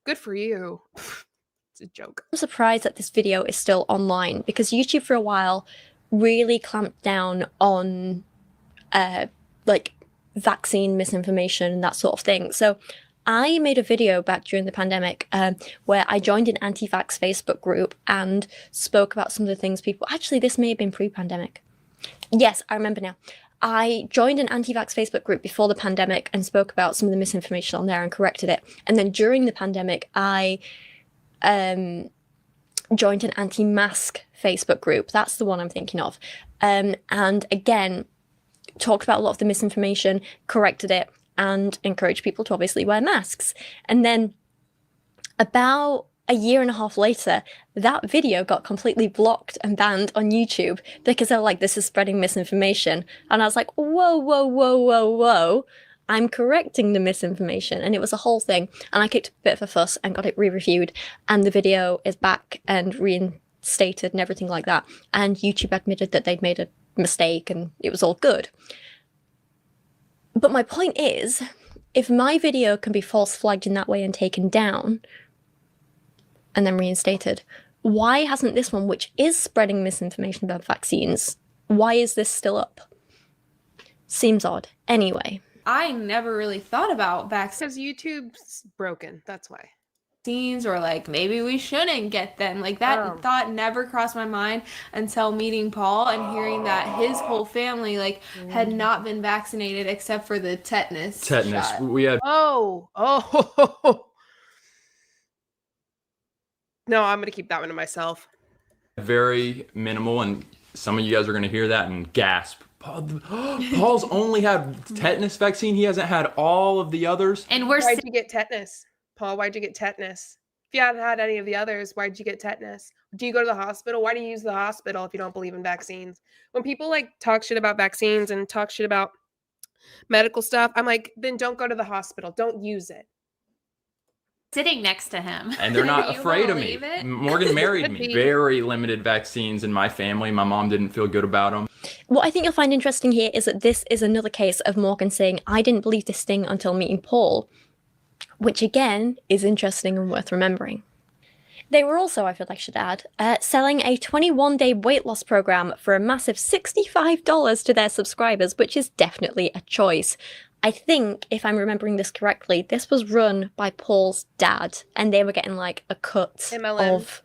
Good for you. It's a joke. I'm surprised that this video is still online, because YouTube for a while really clamped down on like vaccine misinformation and that sort of thing. So I made a video back during the pandemic where I joined an anti-vax Facebook group and spoke about some of the things actually, this may have been pre-pandemic. Yes, I remember now. I joined an anti-vax Facebook group before the pandemic and spoke about some of the misinformation on there and corrected it. And then during the pandemic, I joined an anti-mask Facebook group. That's the one I'm thinking of. And again, talked about a lot of the misinformation, corrected it, and encouraged people to obviously wear masks. And then about a year and a half later, that video got completely blocked and banned on YouTube because they were like, this is spreading misinformation. And I was like, whoa. I'm correcting the misinformation. And it was a whole thing. And I kicked a bit of a fuss and got it re-reviewed. And the video is back and reinstated and everything like that. And YouTube admitted that they'd made a mistake and it was all good. But my point is, if my video can be false flagged in that way and taken down and then reinstated, why hasn't this one, which is spreading misinformation about vaccines, why is this still up? Seems odd. Anyway. I never really thought about vaccines. Because YouTube's broken, that's why. Or like, maybe we shouldn't get them. Like, that thought never crossed my mind until meeting Paul and hearing that his whole family had not been vaccinated except for the tetanus shot. We had No, I'm gonna keep that one to myself. very minimal, and some of you guys are going to hear that and gasp. Paul's only had tetanus vaccine. He hasn't had all of the others. And why'd you get tetanus? Paul, why'd you get tetanus? If you hadn't had any of the others, why'd you get tetanus? Do you go to the hospital? Why do you use the hospital if you don't believe in vaccines? When people talk shit about vaccines and talk shit about medical stuff, I'm like, then don't go to the hospital. Don't use it. Sitting next to him. And they're not afraid of me. Morgan married me. Very limited vaccines in my family. My mom didn't feel good about them. What I think you'll find interesting here is that this is another case of Morgan saying, I didn't believe this thing until meeting Paul, which again is interesting and worth remembering. They were also, I feel like I should add, selling a 21-day weight loss program for a massive $65 to their subscribers, which is definitely a choice. I think, if I'm remembering this correctly, this was run by Paul's dad, and they were getting a cut MLM. of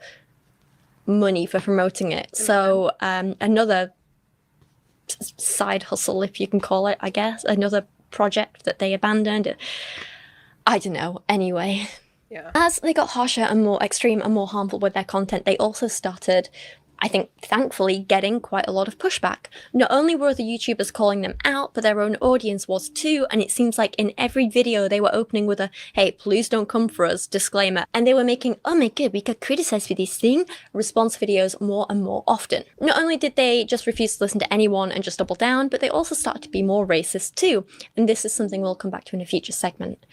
money for promoting it. MLM. So another side hustle, if you can call it, I guess, another project that they abandoned. I don't know. Anyway. Yeah. As they got harsher and more extreme and more harmful with their content, they also started, I think, thankfully, getting quite a lot of pushback. Not only were the YouTubers calling them out, but their own audience was too, and it seems like in every video they were opening with a, hey, please don't come for us, disclaimer, and they were making, oh my god, we got criticized for this thing, response videos more and more often. Not only did they just refuse to listen to anyone and just double down, but they also started to be more racist too, and this is something we'll come back to in a future segment.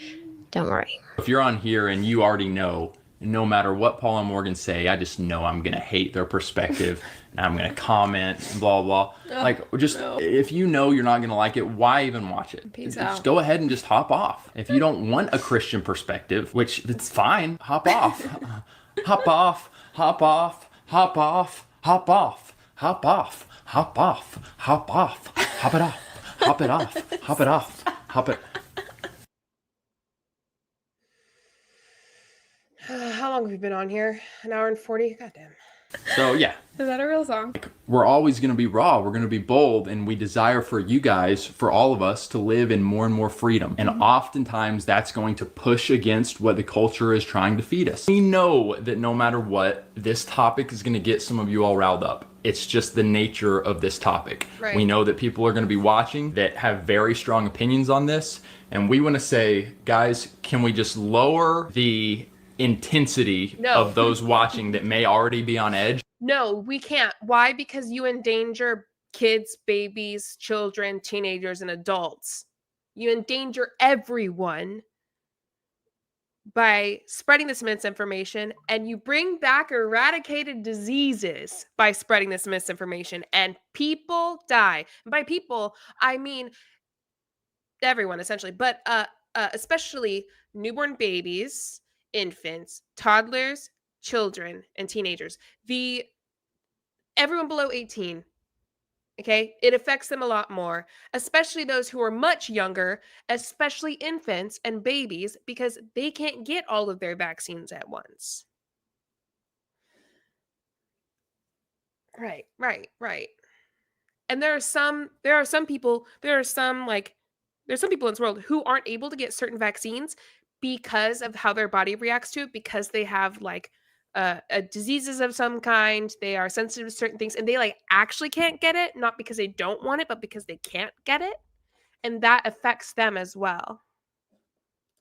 Don't worry. If you're on here and you already know, no matter what Paul and Morgan say, I just know I'm going to hate their perspective and I'm going to comment and blah, blah. If you know you're not going to like it, why even watch it? Peace Just out. go ahead and just hop off. If you don't want a Christian perspective, which it's fine, hop off. Hop off, hop off, hop off, hop off, hop off, hop off, hop off, hop it off, hop it off, hop it off, hop it. How long have we been on here? An hour and 40? Goddamn. So yeah. Is that a real song? We're always going to be raw. We're going to be bold. And we desire for you guys, for all of us, to live in more and more freedom. And oftentimes that's going to push against what the culture is trying to feed us. We know that no matter what, this topic is going to get some of you all riled up. It's just the nature of this topic. Right. We know that people are going to be watching that have very strong opinions on this. And we want to say, guys, can we just lower the intensity of those watching that may already be on edge? No, we can't. Why? Because you endanger kids, babies, children, teenagers, and adults. You endanger everyone by spreading this misinformation, and you bring back eradicated diseases by spreading this misinformation, and people die. And by people, I mean everyone, essentially, but especially newborn babies, infants, toddlers, children, and teenagers. Everyone below 18, okay? It affects them a lot more, especially those who are much younger, especially infants and babies, because they can't get all of their vaccines at once. Right. And there's some people in this world who aren't able to get certain vaccines because of how their body reacts to it, because they have diseases of some kind, they are sensitive to certain things, and they actually can't get it, not because they don't want it, but because they can't get it, and that affects them as well.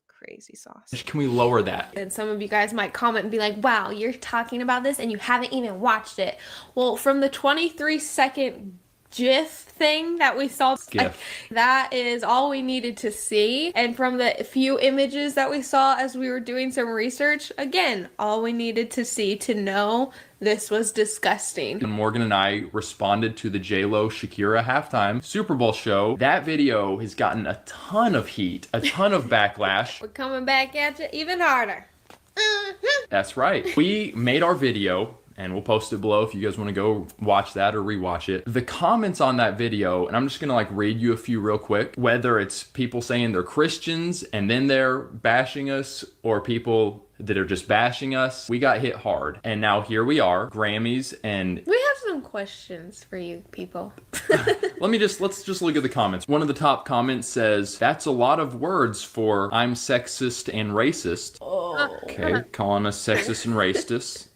Crazy sauce. Can we lower that? And some of you guys might comment and be like, wow, you're talking about this and you haven't even watched it. Well, from the 23-second GIF thing that we saw, that is all we needed to see. And from the few images that we saw as we were doing some research, again, all we needed to see to know this was disgusting. And Morgan and I responded to the JLo Shakira halftime Super Bowl show. That video has gotten a ton of heat, a ton of backlash. We're coming back at you even harder. That's right. We made our video, and we'll post it below if you guys want to go watch that or rewatch it. The comments on that video, and I'm just gonna read you a few real quick, whether it's people saying they're Christians and then they're bashing us, or people that are just bashing us, we got hit hard. And now here we are, Grammys, and we have some questions for you people. let's just look at the comments. One of the top comments says, that's a lot of words for I'm sexist and racist. Oh. Okay, calling us sexist and racist.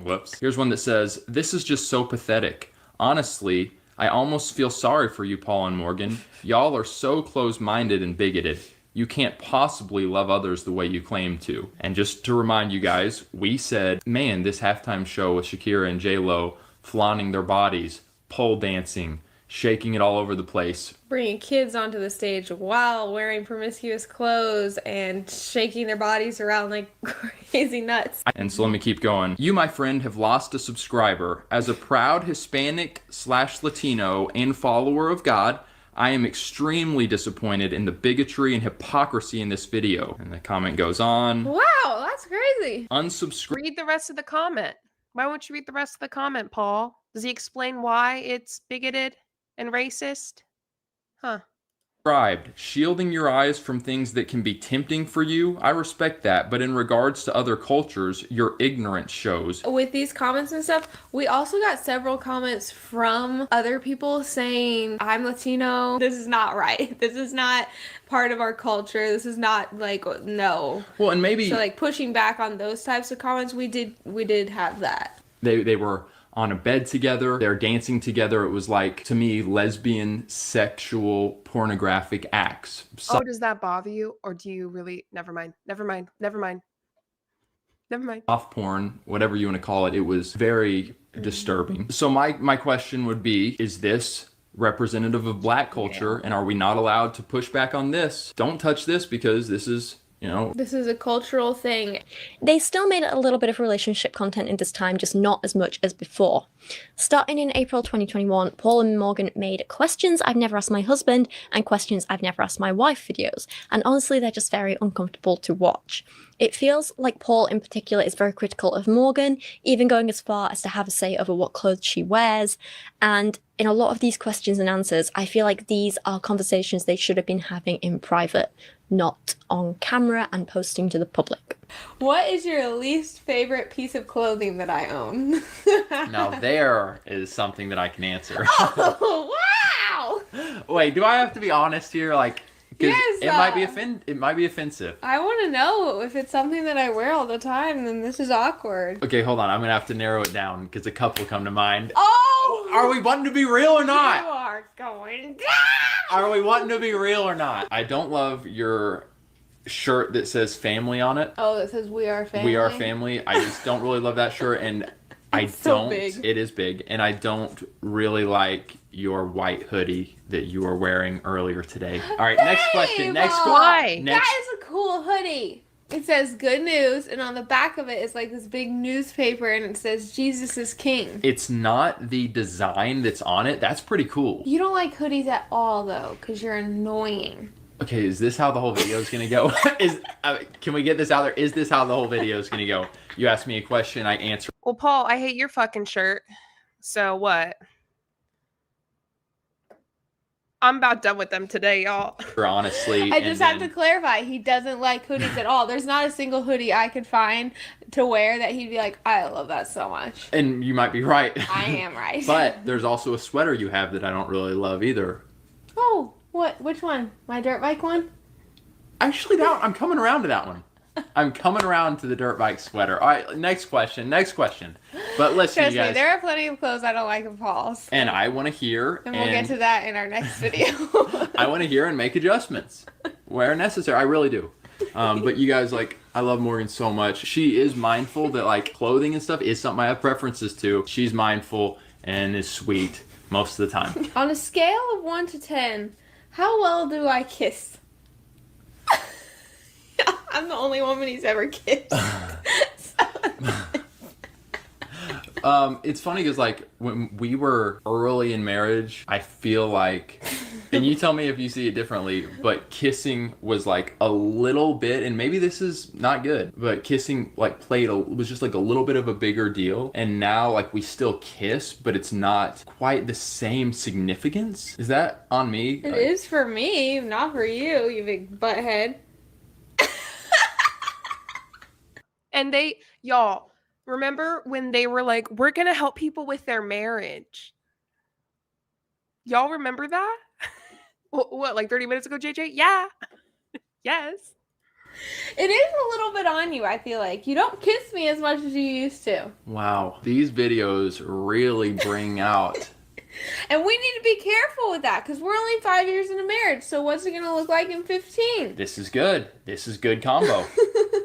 Whoops. Here's one that says, this is just so pathetic. Honestly, I almost feel sorry for you, Paul and Morgan. Y'all are so close-minded and bigoted. You can't possibly love others the way you claim to. And just to remind you guys, we said, man, this halftime show with Shakira and J-Lo flaunting their bodies, pole dancing, shaking it all over the place. Bringing kids onto the stage while wearing promiscuous clothes and shaking their bodies around like crazy nuts. And so let me keep going. You, my friend, have lost a subscriber. As a proud Hispanic/Latino and follower of God, I am extremely disappointed in the bigotry and hypocrisy in this video. And the comment goes on. Wow, that's crazy. Unsubscribe. Read the rest of the comment. Why won't you read the rest of the comment, Paul? Does he explain why it's bigoted and racist? Huh. Shielding your eyes from things that can be tempting for you, I respect that, but in regards to other cultures, your ignorance shows. With these comments and stuff, we also got several comments from other people saying, I'm Latino, this is not right. This is not part of our culture. This is not no. Well, and maybe so pushing back on those types of comments, we did have that. They were on a bed together. They're dancing together. It was like, to me, lesbian, sexual, pornographic acts. Oh, does that bother you? Or do you really? Never mind. Never mind. Never mind. Never mind. Soft porn, whatever you want to call it, it was very disturbing. So my question would be, is this representative of Black culture? And are we not allowed to push back on this? Don't touch this because this is, you know. This is a cultural thing. They still made a little bit of relationship content in this time, just not as much as before. Starting in April 2021, Paul and Morgan made Questions I've Never Asked My Husband and Questions I've Never Asked My Wife videos, and honestly they're just very uncomfortable to watch. It feels like Paul in particular is very critical of Morgan, even going as far as to have a say over what clothes she wears, and in a lot of these questions and answers, I feel like these are conversations they should have been having in private, not on camera and posting to the public. What is your least favorite piece of clothing that I own? Now there is something that I can answer. Oh, wow! Wait, do I have to be honest here? Like, because Yes, it might be offensive. I want to know if it's something that I wear all the time, then this is awkward. Okay, hold on. I'm gonna have to narrow it down because a couple come to mind. Oh! Are we wanting to be real or not? You are going down! Are we wanting to be real or not? I don't love your shirt that says family on it. Oh, it says we are family. We are family. I just don't really love that shirt, and so big. It is big, and I don't really like your white hoodie that you were wearing earlier today. All right, next question. Why? That is a cool hoodie. It says good news, and on the back of it is like this big newspaper, and it says Jesus is King. It's not the design that's on it. That's pretty cool. You don't like hoodies at all, though, because you're annoying. Okay, is this how the whole video is gonna go? Can we get this out there? Is this how the whole video is gonna go? You ask me a question, I answer. Well, Paul, I hate your fucking shirt. So what? I'm about done with them today, y'all. Honestly. I just have to clarify, he doesn't like hoodies at all. There's not a single hoodie I could find to wear that he'd be like, I love that so much. And you might be right. I am right. But there's also a sweater you have that I don't really love either. Oh, what? Which one? My dirt bike one? Actually, I'm coming around to that one. I'm coming around to the dirt bike sweater. All right, next question. But listen, Trust you guys. me, there are plenty of clothes I don't like of Paul's. And I want to hear. And we'll get to that in our next video. I want to hear and make adjustments where necessary. I really do. But you guys, like, I love Morgan so much. She is mindful that, like, clothing and stuff is something I have preferences to. She's mindful and is sweet most of the time. On a scale of 1 to 10, how well do I kiss? I'm the only woman he's ever kissed. It's funny because, like, when we were early in marriage, I feel like, and you tell me if you see it differently, but kissing was like a little bit, and maybe this is not good, but kissing like was just like a little bit of a bigger deal. And now, like, we still kiss, but it's not quite the same significance. Is that on me? It is for me, not for you, you big butthead. And y'all, remember when they were like, we're going to help people with their marriage? Y'all remember that? What, like 30 minutes ago, JJ? Yeah. Yes. It is a little bit on you, I feel like. You don't kiss me as much as you used to. Wow. These videos really bring out... And we need to be careful with that because we're only 5 years into marriage. So what's it going to look like in 15? This is good. This is good combo.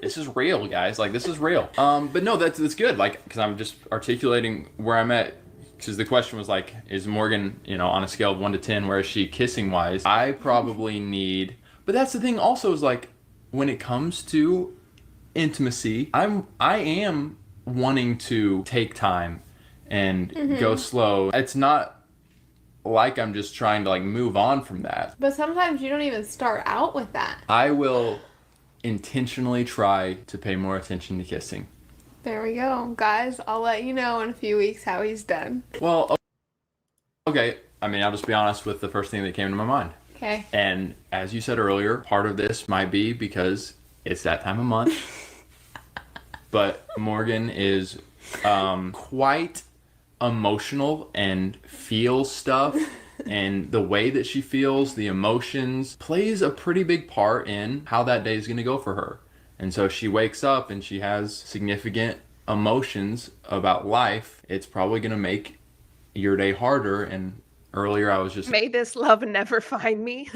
This is real, guys. Like, this is real. But no, that's good. Like, because I'm just articulating where I'm at. Because the question was like, is Morgan, on a scale of 1 to 10, where is she kissing wise? I probably need. But that's the thing. Also, is like when it comes to intimacy, I am wanting to take time and go slow. It's not like I'm just trying to like move on from that. But sometimes you don't even start out with that. I will intentionally try to pay more attention to kissing. There we go. Guys, I'll let you know in a few weeks how he's done. Well, okay. I mean, I'll just be honest with the first thing that came to my mind. Okay. And as you said earlier, part of this might be because it's that time of month. But Morgan is quite emotional and feels stuff, and the way that she feels, the emotions, plays a pretty big part in how that day is going to go for her. And so she wakes up and she has significant emotions about life, it's probably going to make your day harder. And earlier I was just May this love never find me.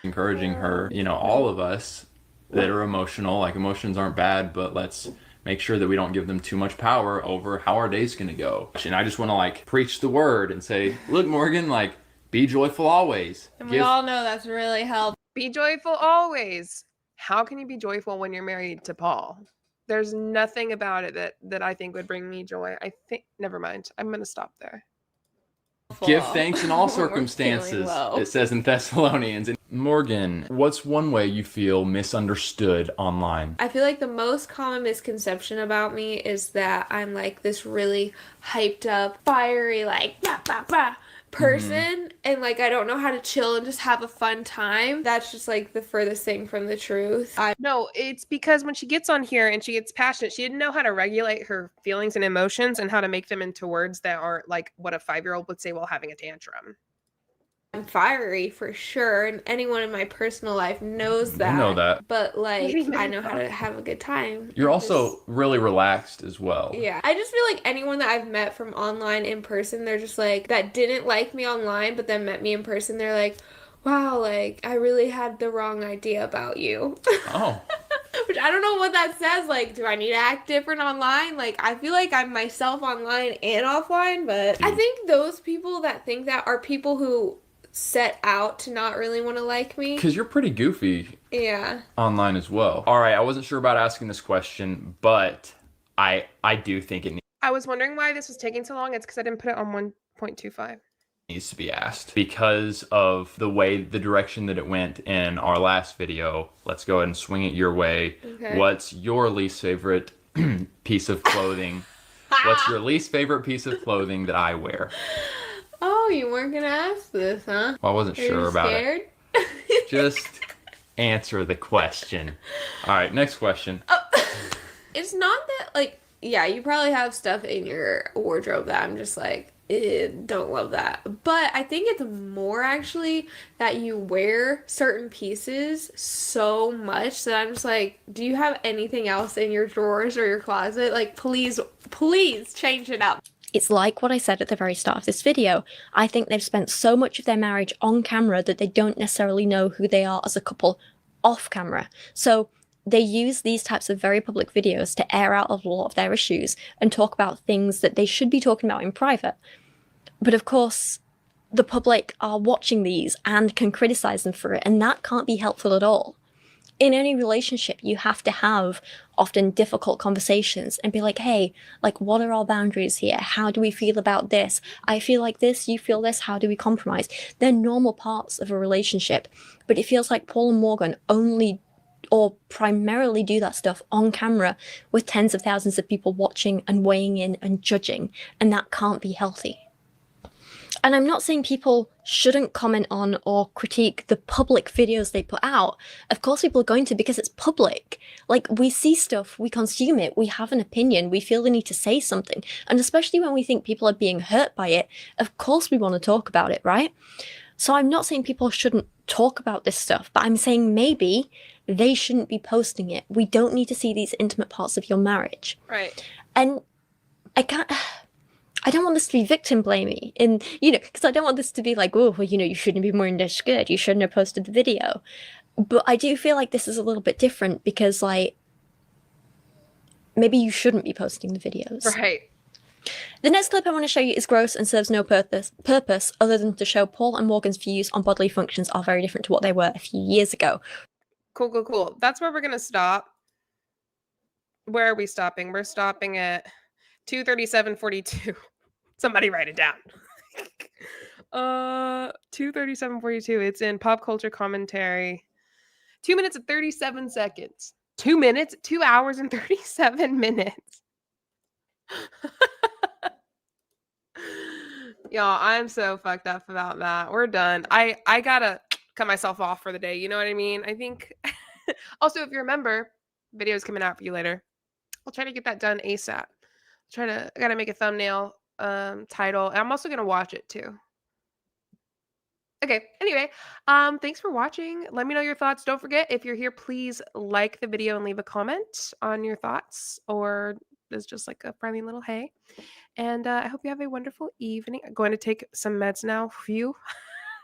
encouraging her, you know, all of us that are emotional, like emotions aren't bad, but let's make sure that we don't give them too much power over how our day's going to go. And I just want to like preach the word and say, look, Morgan, like be joyful always. And we all know that's really helpful. Be joyful always. How can you be joyful when you're married to Paul? There's nothing about it that I think would bring me joy. I think, never mind. I'm going to stop there. Give thanks in all circumstances, it says in Thessalonians. And Morgan, what's one way you feel misunderstood online? I feel like the most common misconception about me is that I'm like this really hyped up, fiery, like bah, bah, bah person, and like I don't know how to chill and just have a fun time. That's just like the furthest thing from the truth. No, it's because when she gets on here and she gets passionate, she didn't know how to regulate her feelings and emotions and how to make them into words that aren't like what a 5-year-old would say while having a tantrum. I'm fiery for sure, and anyone in my personal life knows that. I know that. But like I know how to have a good time. You're also really relaxed as well. Yeah. I just feel like anyone that I've met from online in person, they're just like, that didn't like me online, but then met me in person, they're like, wow, like, I really had the wrong idea about you. Oh. Which I don't know what that says. Like, do I need to act different online? Like, I feel like I'm myself online and offline, but I think those people that think that are people who set out to not really want to like me. Because you're pretty goofy. Yeah. Online as well. All right, I wasn't sure about asking this question, but I do think it I was wondering why this was taking so long. It's because I didn't put it on 1.25. needs to be asked because of the direction that it went in our last video. Let's go ahead and swing it your way. Okay. What's your least favorite piece of clothing? What's your least favorite piece of clothing that I wear? Oh, you weren't gonna ask this, huh? Well, I wasn't sure about it. Just answer the question. All right, next question. It's not that, like, yeah, you probably have stuff in your wardrobe that I'm just like, don't love that. But I think it's more actually that you wear certain pieces so much that I'm just like, do you have anything else in your drawers or your closet? Like, please change it up. It's like what I said at the very start of this video. I think they've spent so much of their marriage on camera that they don't necessarily know who they are as a couple off camera. So they use these types of very public videos to air out a lot of their issues and talk about things that they should be talking about in private. But of course, the public are watching these and can criticize them for it, and that can't be helpful at all. In any relationship, you have to have often difficult conversations and be like, hey, like, what are our boundaries here? How do we feel about this? I feel like this, you feel this, how do we compromise? They're normal parts of a relationship, but it feels like Paul and Morgan only or primarily do that stuff on camera with tens of thousands of people watching and weighing in and judging, and that can't be healthy. And I'm not saying people shouldn't comment on or critique the public videos they put out. Of course people are going to, because it's public. Like, we see stuff, we consume it, we have an opinion, we feel the need to say something. And especially when we think people are being hurt by it, of course we want to talk about it, right? So I'm not saying people shouldn't talk about this stuff, but I'm saying maybe they shouldn't be posting it. We don't need to see these intimate parts of your marriage. Right. And I don't want this to be victim blaming, and because I don't want this to be like, oh, well, you shouldn't be wearing this skirt, you shouldn't have posted the video. But I do feel like this is a little bit different because, like, maybe you shouldn't be posting the videos. Right. The next clip I want to show you is gross and serves no purpose other than to show Paul and Morgan's views on bodily functions are very different to what they were a few years ago. Cool. That's where we're gonna stop. Where are we stopping? We're stopping at 2:37:42. Somebody write it down. 2:37:42. It's in pop culture commentary. 2 minutes and 37 seconds. 2 minutes? 2 hours and 37 minutes. Y'all, I'm so fucked up about that. We're done. I gotta cut myself off for the day. You know what I mean? I think. Also, if you remember, video's coming out for you later. I'll try to get that done ASAP. I gotta make a thumbnail, title. And I'm also gonna watch it too. Okay, anyway, thanks for watching. Let me know your thoughts. Don't forget, if you're here, please like the video and leave a comment on your thoughts, or it's just like a friendly little hey. And I hope you have a wonderful evening. I'm going to take some meds now. Phew.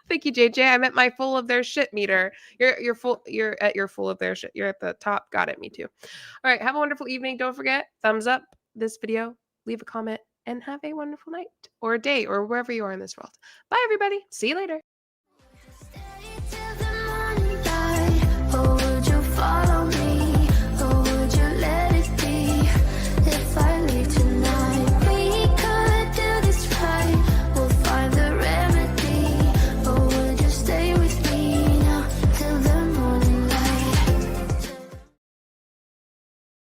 Thank you, JJ. I'm at my full of their shit meter. You're full. You're at your full of their shit. You're at the top. Got it. Me too. All right. Have a wonderful evening. Don't forget, thumbs up this video, leave a comment, and have a wonderful night or a day or wherever you are in this world. Bye, everybody. See you later.